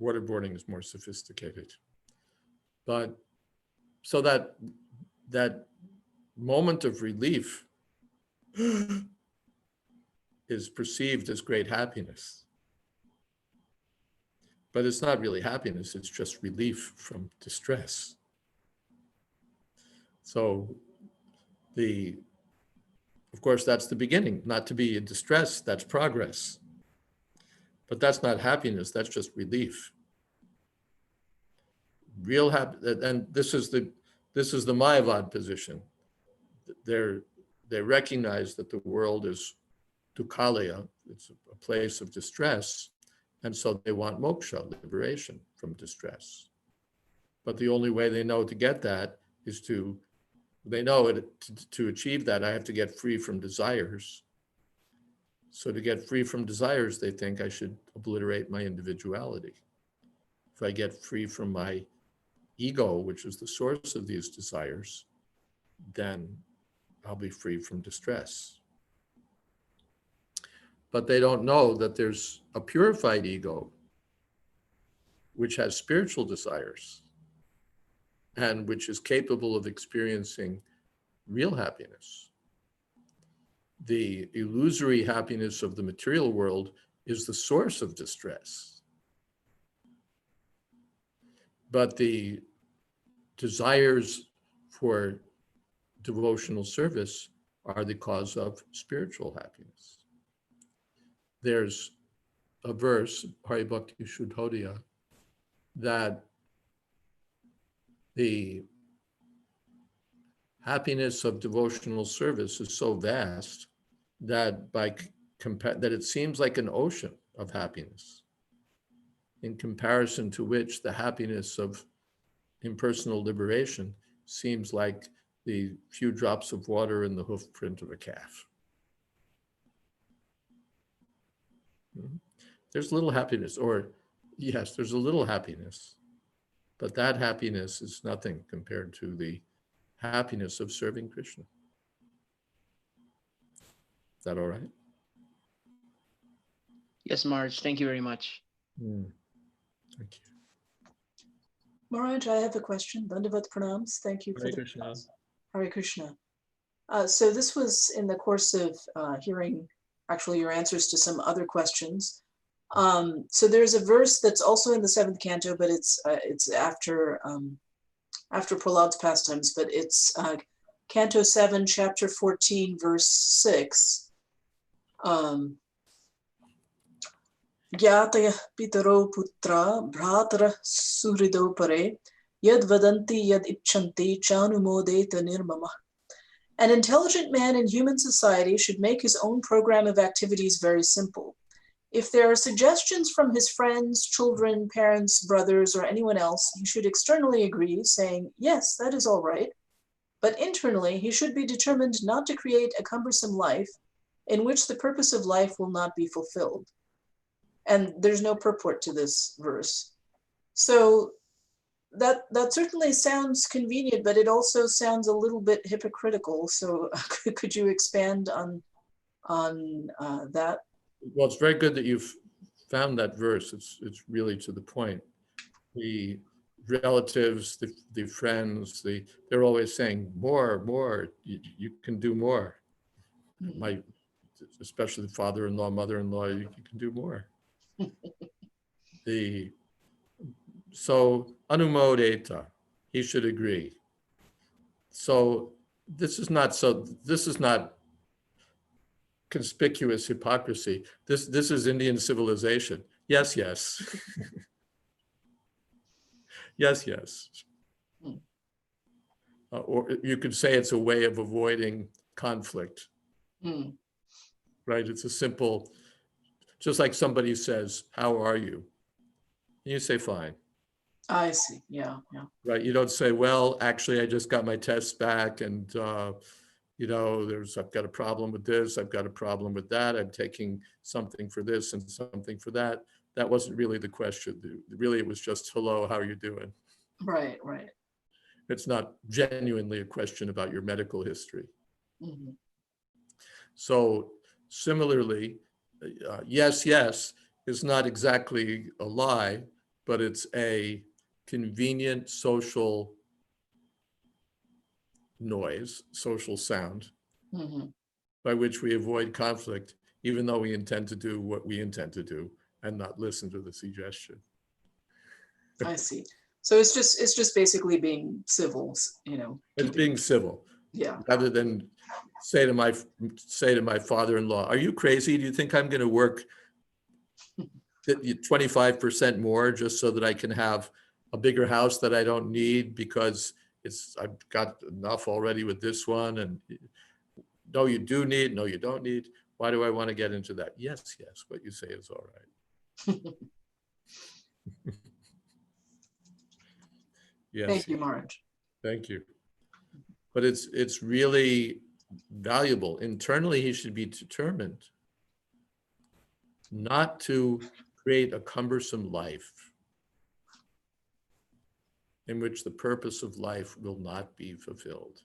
Waterboarding is more sophisticated. But so that moment of relief is perceived as great happiness. But it's not really happiness, it's just relief from distress. So of course, that's the beginning. Not to be in distress, that's progress. But that's not happiness, that's just relief. Real and this is the Mayavad position. They recognize that the world is dukhalaya, it's a place of distress, and so they want moksha, liberation from distress. But the only way they know to get that is to achieve that, I have to get free from desires. So to get free from desires, they think I should obliterate my individuality. If I get free from my ego, which is the source of these desires, then I'll be free from distress. But they don't know that there's a purified ego, which has spiritual desires and which is capable of experiencing real happiness. The illusory happiness of the material world is the source of distress. But the desires for devotional service are the cause of spiritual happiness. There's a verse, Hari Bhakti Shuddhodaya, that the happiness of devotional service is so vast that that it seems like an ocean of happiness, in comparison to which the happiness of impersonal liberation seems like the few drops of water in the hoof print of a calf. There's little happiness, or yes, there's a little happiness, but that happiness is nothing compared to the happiness of serving Krishna. Is that all right? Yes, Maharaj, thank you very much. Thank you. Maharaj, I have a question. Dandavat pranams. Thank you for Hare the Krishna. class. Hare Krishna. So this was in the course of hearing actually your answers to some other questions. So there's a verse that's also in the 7th canto, but it's after Prahalad's pastimes, but it's Canto 7, Chapter 14, verse 6. Gyataya pitaro putra bhratara surido pare yad vadanti yad ichanti chanumodeta nirmama. An intelligent man in human society should make his own program of activities very simple. If there are suggestions from his friends, children, parents, brothers, or anyone else, he should externally agree, saying, yes, that is all right. But internally, he should be determined not to create a cumbersome life in which the purpose of life will not be fulfilled. And there's no purport to this verse. So that certainly sounds convenient, but it also sounds a little bit hypocritical. So could you expand on that? Well, it's very good that you've found that verse. It's really to the point. The relatives, the friends, they're always saying more. You can do more. Especially the father-in-law, mother-in-law, you can do more. So anumodeta, he should agree. So this is not conspicuous hypocrisy. This is Indian civilization. Yes, yes. Yes, yes. Or you could say it's a way of avoiding conflict, right? It's a simple, just like somebody says, how are you? And you say, fine. I see. Yeah, yeah. Right. You don't say, well, actually, I just got my tests back and, you know, I've got a problem with this. I've got a problem with that. I'm taking something for this and something for that. That wasn't really the question. Really, it was just, hello, how are you doing? Right, right. It's not genuinely a question about your medical history. Mm-hmm. So similarly, yes, yes is not exactly a lie, but it's a convenient social noise, social sound, Mm-hmm. by which we avoid conflict, even though we intend to do what we intend to do and not listen to the suggestion. I see. So it's just basically being civil, you know. It's being civil. Yeah. Rather than say to my father-in-law, are you crazy? Do you think I'm going to work 25% more just so that I can have a bigger house that I don't need because I've got enough already with this one? And no, you do need, no, you don't need. Why do I want to get into that? Yes, yes, what you say is all right. Yes. Thank you, Maharaj. Thank you. But it's really valuable. Internally, he should be determined not to create a cumbersome life in which the purpose of life will not be fulfilled.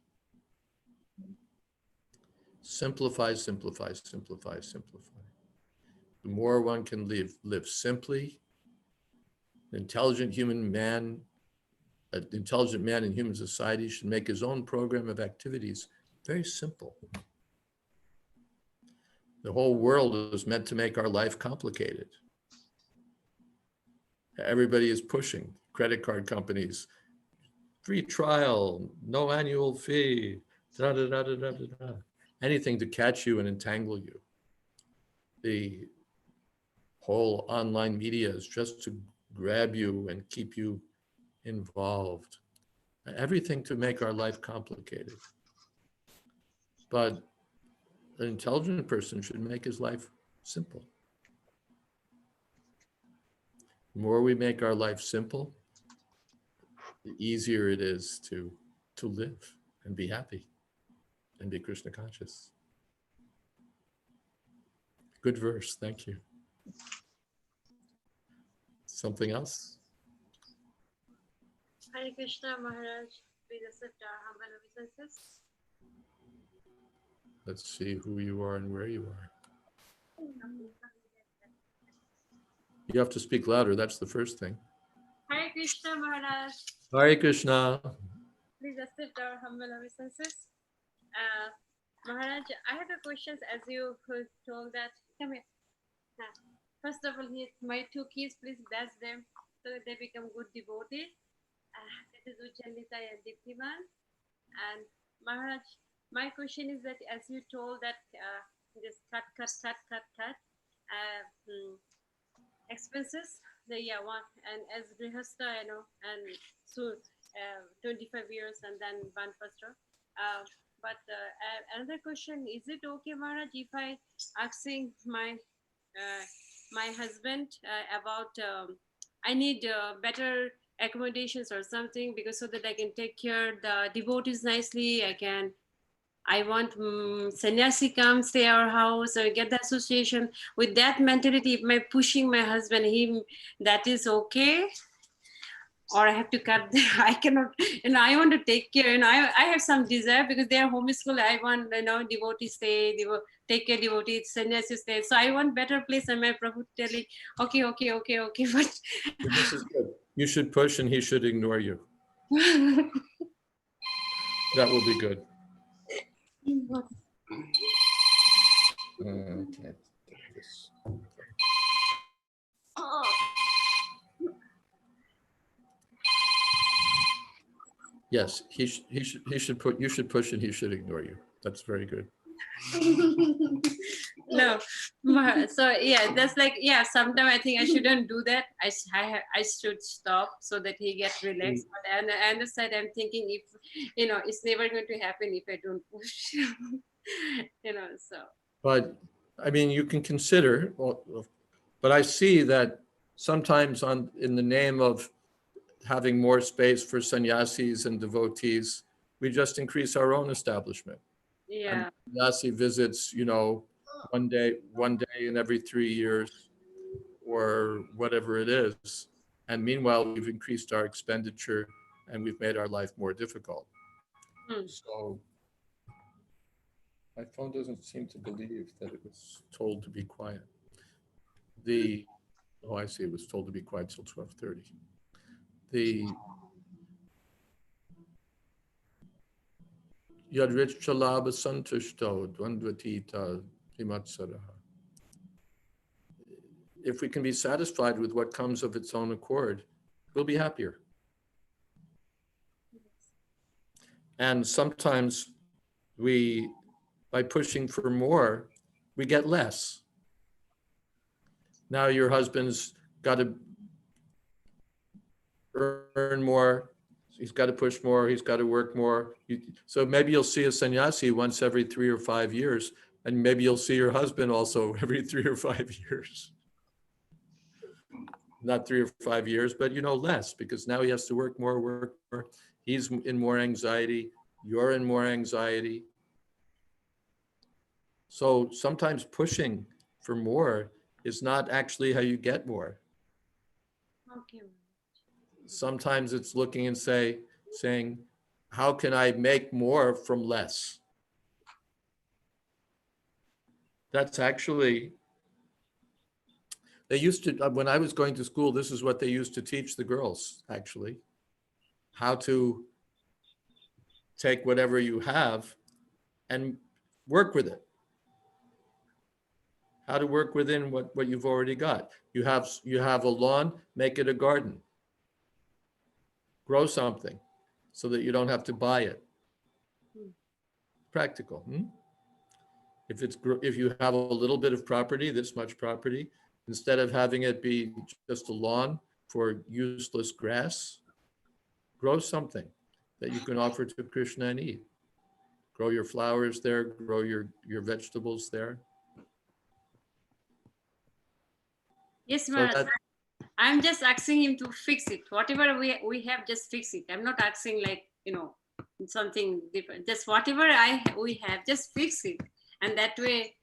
Simplify, simplify, simplify, simplify. The more one can live simply, an intelligent man in human society should make his own program of activities very simple. The whole world is meant to make our life complicated. Everybody is pushing, credit card companies, free trial, no annual fee, da, da, da, da, da, da, da. Anything to catch you and entangle you. The whole online media is just to grab you and keep you involved. Everything to make our life complicated. But an intelligent person should make his life simple. The more we make our life simple, the easier it is to live and be happy and be Krishna conscious. Good verse, thank you. Something else? Hare Krishna, Maharaj. Please accept our humble obeisances. Let's see who you are and where you are. You have to speak louder, that's the first thing. Hare Krishna, Maharaj. Hare Krishna. Please accept our humble obeisances. Maharaj, I have a question as you told that. Come here. First of all, my two kids, please bless them so that they become good devotees. That is Ujjalita and Diptiman. And Maharaj, my question is that as you told that just cut expenses, one, and as Grihastha, and so 25 years and then Banpastra. But another question, is it okay, Maharaj, if I asking my husband about I need better accommodations or something, because so that I can take care the devotees nicely. I want sannyasi come stay our house or get the association. With that mentality, if my pushing my husband, that is okay, or I have to cut. I cannot. I want to take care. I have some desire because they are homeschool. I want devotees stay. Take care devotees, sannyasi stay. So I want better place. And my Prabhu telling, okay. But This is good. You should push and he should ignore you. That will be good. Okay. Yes, you should push and he should ignore you. That's very good. No, so yeah, that's like, yeah, sometimes I think I shouldn't do that. I should stop so that he gets relaxed. But on the other side, I'm thinking, if it's never going to happen if I don't push. So. But I mean, you can consider, but I see that sometimes in the name of having more space for sannyasis and devotees, we just increase our own establishment. Yeah. And sannyasi visits, one day in every 3 years or whatever it is. And meanwhile, we've increased our expenditure and we've made our life more difficult. So my phone doesn't seem to believe that it was told to be quiet. Oh, I see, it was told to be quiet till 12:30. Yadrichalabha santushto dvandvatita himatsaraha. If we can be satisfied with what comes of its own accord, we'll be happier. And sometimes by pushing for more, we get less. Now your husband's got to earn more, he's got to push more, he's got to work more. So maybe you'll see a sannyasi once every 3 or 5 years, and maybe you'll see your husband also every 3 or 5 years. Not 3 or 5 years, but less, because now he has to work more. He's in more anxiety, you're in more anxiety. So sometimes pushing for more is not actually how you get more. Okay. Sometimes it's looking and saying, how can I make more from less? That's actually, they used to, when I was going to school, this is what they used to teach the girls, actually. How to take whatever you have and work with it. How to work within what you've already got. You have a lawn, make it a garden. Grow something so that you don't have to buy it. Practical. If you have a little bit of property, this much property, instead of having it be just a lawn for useless grass, grow something that you can offer to Krishna and eat. Grow your flowers there, grow your vegetables there. Yes, Maharaj. I'm just asking him to fix it. Whatever we have, just fix it. I'm not asking something different. Just whatever we have, just fix it. And that way,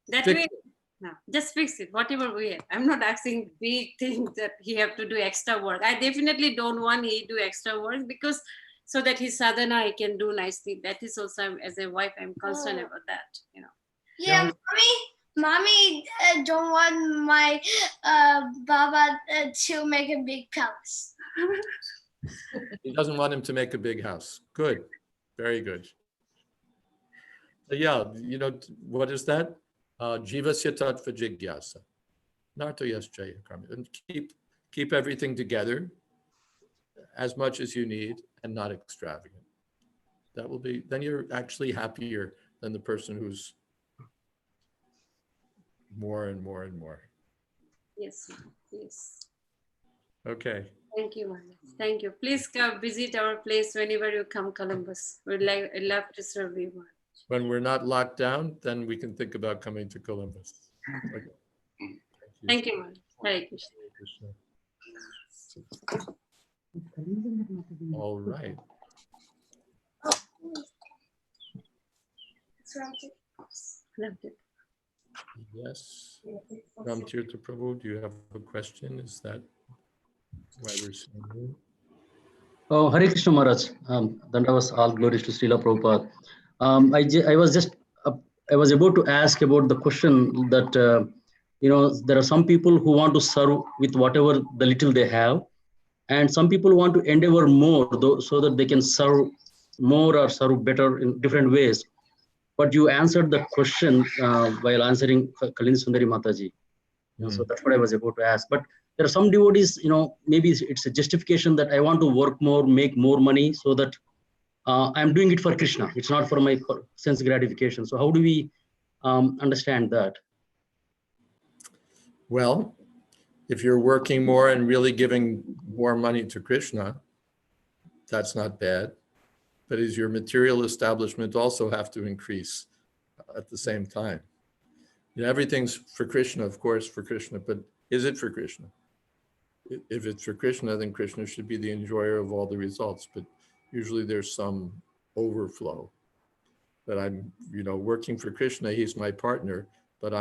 no, just fix it. Whatever we have. I'm not asking big things that he have to do extra work. I definitely don't want he do extra work, because so that his sadhana I can do nicely. That is also, as a wife, I'm concerned about that. Yeah, mommy don't want my Baba to make a big palace. He doesn't want him to make a big house. Good. Very good. Yeah, what is that? Jivasya tattva jigyasa. Narto yaschaya karma. And keep everything together as much as you need and not extravagant. Then you're actually happier than the person who's more and more and more. Yes, yes. Okay. Thank you, Maharaj. Thank you. Please come visit our place whenever you come, Columbus. We'd love to serve you, Maharaj. When we're not locked down, then we can think about coming to Columbus. Okay. Thank you, Maharaj. Hare Krishna. All right. Yes. Ramtirtha Prabhu, do you have a question? Is that why we're seeing you? Oh, Hare Krishna Maharaj. Dandavas, all glories to Srila Prabhupada. I was about to ask about the question that, there are some people who want to serve with whatever the little they have, and some people want to endeavor more so that they can serve more or serve better in different ways. But you answered the question while answering Kalini Sundari Mataji. So that's what I was about to ask. But there are some devotees, maybe it's a justification that I want to work more, make more money, so that I'm doing it for Krishna. It's not for my sense gratification. So how do we understand that? Well, if you're working more and really giving more money to Krishna, that's not bad. But is your material establishment also have to increase at the same time? Everything's for Krishna, of course, for Krishna, but is it for Krishna? If it's for Krishna, then Krishna should be the enjoyer of all the results. But usually there's some overflow. That I'm, working for Krishna, he's my partner, but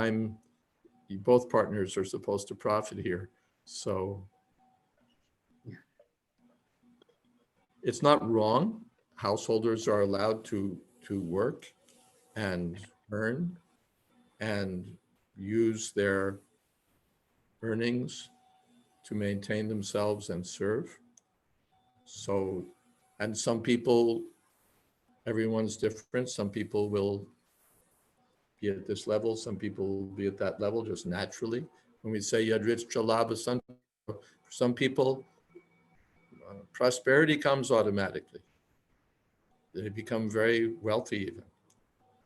both partners are supposed to profit here. So it's not wrong. Householders are allowed to work and earn and use their earnings to maintain themselves and serve. So, and some people, everyone's different. Some people will be at this level. Some people will be at that level just naturally. When we say Yadrich Chalaba Santo, for some people, prosperity comes automatically. They become very wealthy even.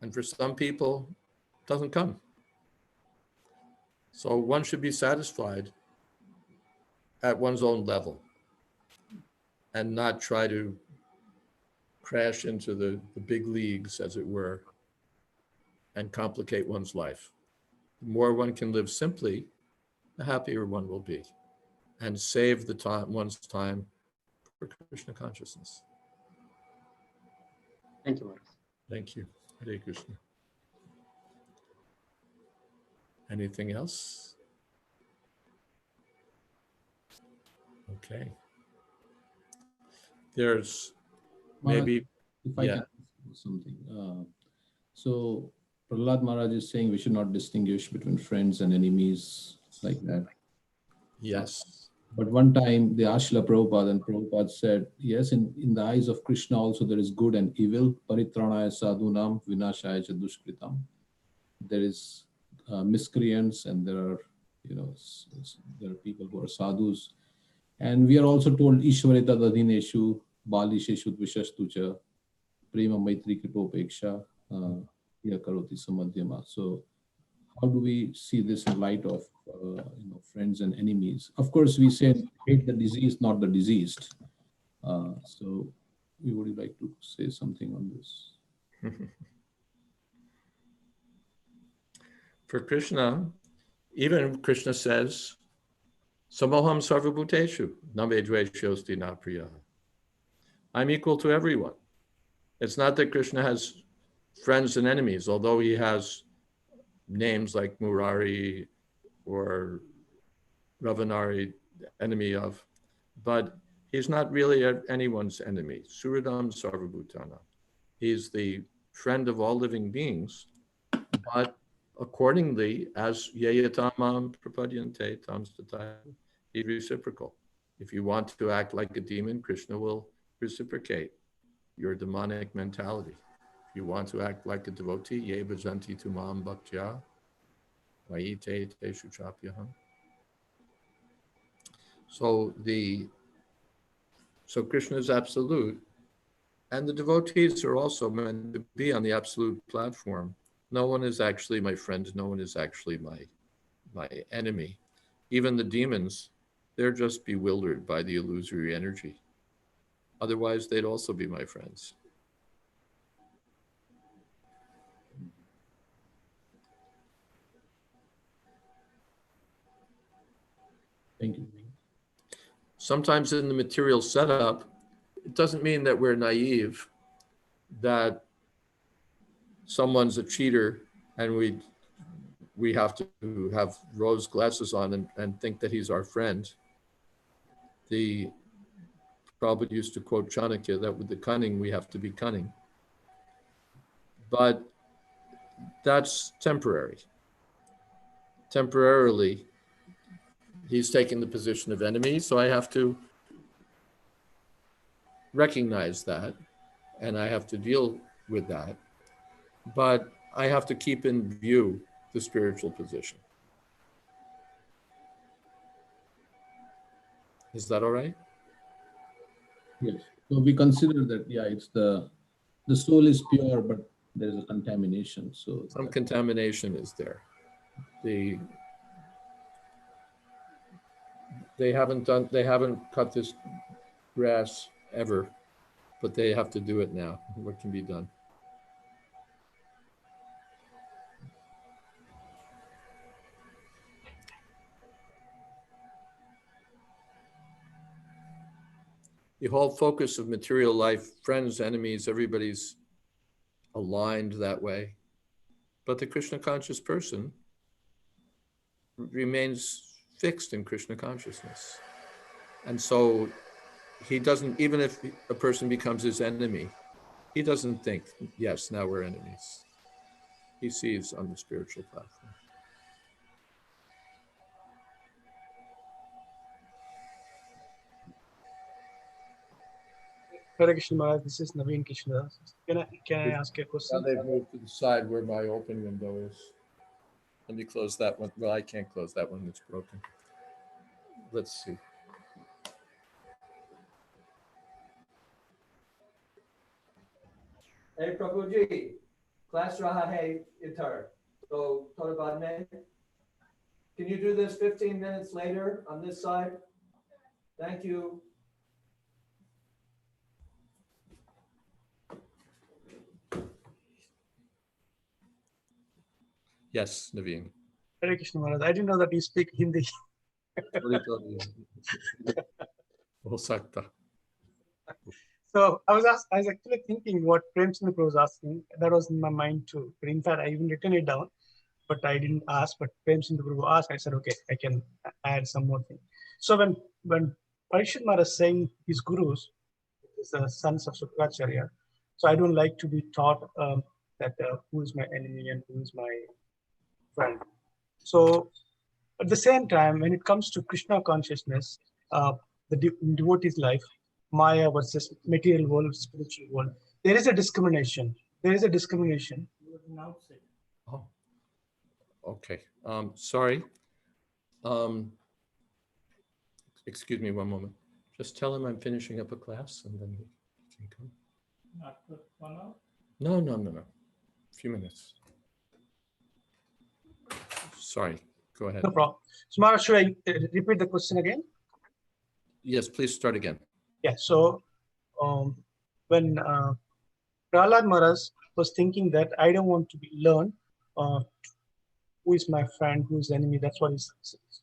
And for some people, it doesn't come. So one should be satisfied at one's own level and not try to crash into the big leagues, as it were, and complicate one's life. The more one can live simply, the happier one will be, and save the time, one's time for Krishna consciousness. Thank you, Maharaj. Thank you. Hare Krishna. Anything else? Okay. There's maybe, if I can ask something. So Prahalada Maharaj is saying we should not distinguish between friends and enemies like that. yes. But one time they asked Srila Prabhupada, and Prabhupada said, yes, in the eyes of Krishna also there is good and evil. Paritranaya sadhunam vinashaya cha dushkritam. There is miscreants, and there are, there are people who are sadhus. And we are also told Ishvarita Dadineshu, Balisheshu Dvishashtucha, Prema Maitri Kripopeksha, Karoti Samadhyama. So how do we see this in light of friends and enemies? Of course, we say hate the disease, not the diseased. So we would like to say something on this. For Krishna, even Krishna says, Samoham sarvabhuteshu, namedveshosti na priya. I'm equal to everyone. It's not that Krishna has friends and enemies, although he has names like Murari or Ravanari, enemy of, but he's not really anyone's enemy. Suridam sarvabhutana. He's the friend of all living beings, but accordingly, as yeyatamam prapadyante tamstataya, he's reciprocal. If you want to act like a demon, Krishna will reciprocate your demonic mentality. If you want to act like a devotee, ye bhajanti tumam bhaktya, vayite te shuchapyaham. So Krishna is absolute, and the devotees are also meant to be on the absolute platform. No one is actually my friend. No one is actually my enemy. Even the demons, they're just bewildered by the illusory energy. Otherwise, they'd also be my friends. Thank you. Sometimes in the material setup, it doesn't mean that we're naive, that someone's a cheater and we have to have rose glasses on and think that he's our friend. The Prabhupada used to quote Chanakya that with the cunning, we have to be cunning. But that's temporary. Temporarily, he's taking the position of enemy, so I have to recognize that and I have to deal with that. But I have to keep in view the spiritual position. Is that all right? Yes. So we consider that, it's the soul is pure, but there is a contamination. So some contamination is there. They haven't cut this grass ever, but they have to do it now. What can be done? The whole focus of material life, friends, enemies, everybody's aligned that way. But the Krishna conscious person remains fixed in Krishna consciousness. And so he doesn't, even if a person becomes his enemy, he doesn't think, yes, now we're enemies. He sees on the spiritual platform. Hare Krishna Maharaj, this is Naveen Krishna. Can I ask you a question? Now they've moved to the side where my open window is. Let me close that one. Well, I can't close that one, it's broken. Let's see. Hey Prabhuji, class raha hai itar. So thoda baad mein. Can you do this 15 minutes later on this side? Thank you. Yes, Naveen. Hare Krishna Maharaj, I didn't know that you speak Hindi. Ho sakta. So I was actually thinking what Prem Chandra was asking. That was in my mind too. But in fact, I even written it down, but I didn't ask. But Prem Chandra asked, I said, okay, I can add some more thing. So when Parikshit Maharaj is saying his gurus, is the sons of Sukracharya. So I don't like to be taught that who is my enemy and who is my friend. So at the same time, when it comes to Krishna consciousness, the devotee's life, Maya versus material world, spiritual world, there is a discrimination. There is a discrimination. Oh, okay. Sorry. Excuse me one moment. Just tell him I'm finishing up a class and then he can come. Not for 1 hour? No. A few minutes. Sorry, go ahead. No problem. So Maharaj, should I repeat the question again? Yes, please start again. Yeah, so when Prahalada Maharaj was thinking that I don't want to learn who is my friend, who is the enemy, that's what his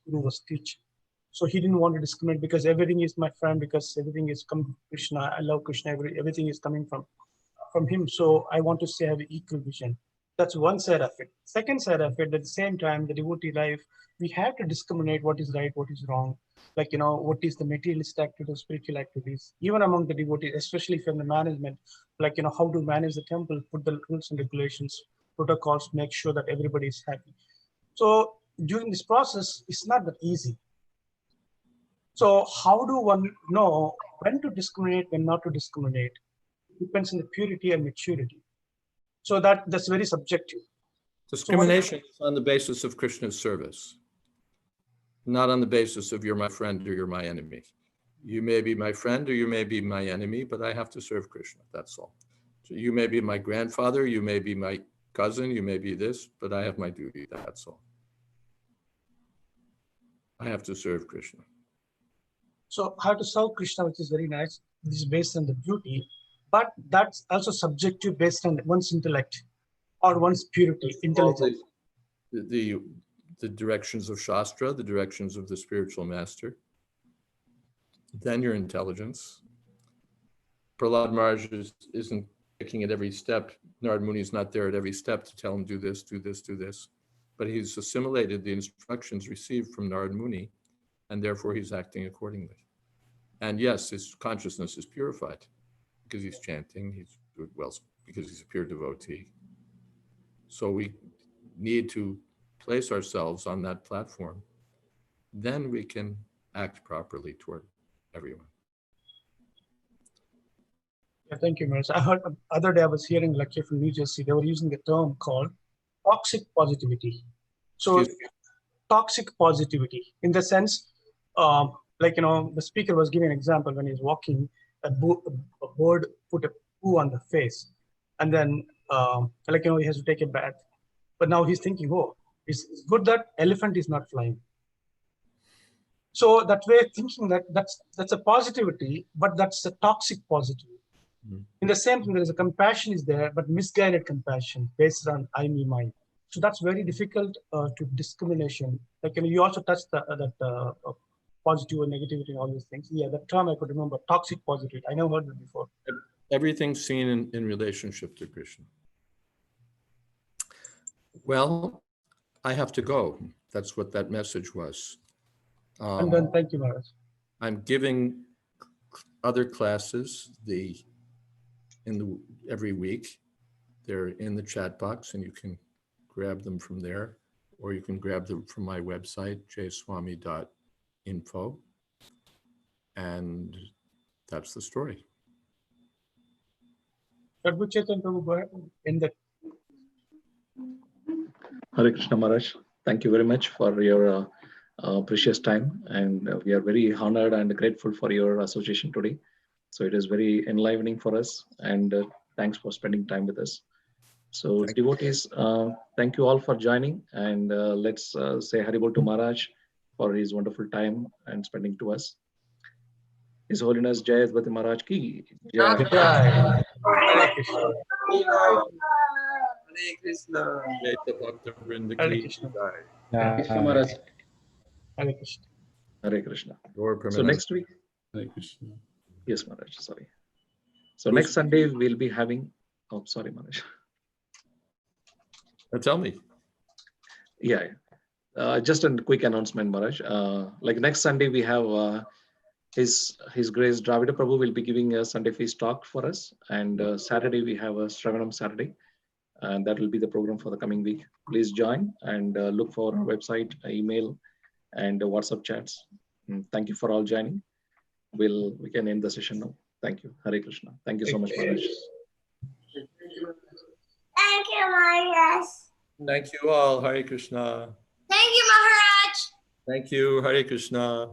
guru was teaching. So he didn't want to discriminate because everything is my friend, because everything is coming from Krishna. I love Krishna, everything is coming from him. So I want to say I have an equal vision. That's one side of it. Second side of it, at the same time, the devotee life, we have to discriminate what is right, what is wrong. Like, what is the materialistic activities, spiritual activities, even among the devotees, especially from the management, like, how to manage the temple, put the rules and regulations, protocols, make sure that everybody is happy. So during this process, it's not that easy. So how do one know when to discriminate, when not to discriminate? It depends on the purity and maturity. So that's very subjective. Discrimination is on the basis of Krishna's service, not on the basis of you're my friend or you're my enemy. You may be my friend or you may be my enemy, but I have to serve Krishna, that's all. So you may be my grandfather, you may be my cousin, you may be this, but I have my duty, that's all. I have to serve Krishna. So how to serve Krishna, which is very nice. This is based on the beauty, but that's also subjective based on one's intellect or one's purity, intelligence. The directions of Shastra, the directions of the spiritual master, then your intelligence. Prahalada Maharaj isn't picking at every step. Narad Muni is not there at every step to tell him do this, do this, do this. But he's assimilated the instructions received from Narad Muni, and therefore he's acting accordingly. And yes, his consciousness is purified because he's chanting, because he's a pure devotee. So we need to place ourselves on that platform. Then we can act properly toward everyone. Yeah, thank you, Maharaj. I heard the other day I was hearing a lecture from New Jersey. They were using a term called toxic positivity. So toxic positivity, in the sense, the speaker was giving an example when he's walking, a bird put a poo on the face, and then he has to take a bath. But now he's thinking, oh, it's good that elephant is not flying. So that way of thinking that's a positivity, but that's a toxic positivity. In the same thing, there is a compassion is there, but misguided compassion based on I, me, mine. So that's very difficult to discrimination. Like you also touched that positive and negativity and all these things. Yeah, that term I could remember, toxic positivity. I never heard it before. Everything's seen in relationship to Krishna. Well, I have to go. That's what that message was. And then thank you, Maharaj. I'm giving other classes every week. They're in the chat box and you can grab them from there, or you can grab them from my website, jswami.info. And that's the story. Sadhu Chaitanya Prabhu, go ahead. In the Hare Krishna Maharaj, thank you very much for your precious time, and we are very honored and grateful for your association today. So it is very enlivening for us, and thanks for spending time with us. So devotees, thank you all for joining, and let's say Haribol to Maharaj for his wonderful time and spending to us. His Holiness Jayadvaita Maharaj ki Jai. Hare Krishna. Hare Krishna. Hare Krishna Maharaj. Hare Krishna. Hare Krishna. Your So next week, Hare Krishna. yes Maharaj, sorry. So next Sunday we'll be having, oh sorry Maharaj. Tell me. Yeah, just a quick announcement, Maharaj. Like next Sunday, we have His Grace Dravida Prabhu will be giving a Sunday feast talk for us, and Saturday we have a Shravanam Saturday, and that will be the program for the coming week. Please join and look for our website, email, and WhatsApp chats. Thank you for all joining. We can end the session now. Thank you. Hare Krishna. Thank you so much, Maharaj. Thank you, Maharaj. Thank you all. Hare Krishna. Thank you, Maharaj. Thank you. Hare Krishna.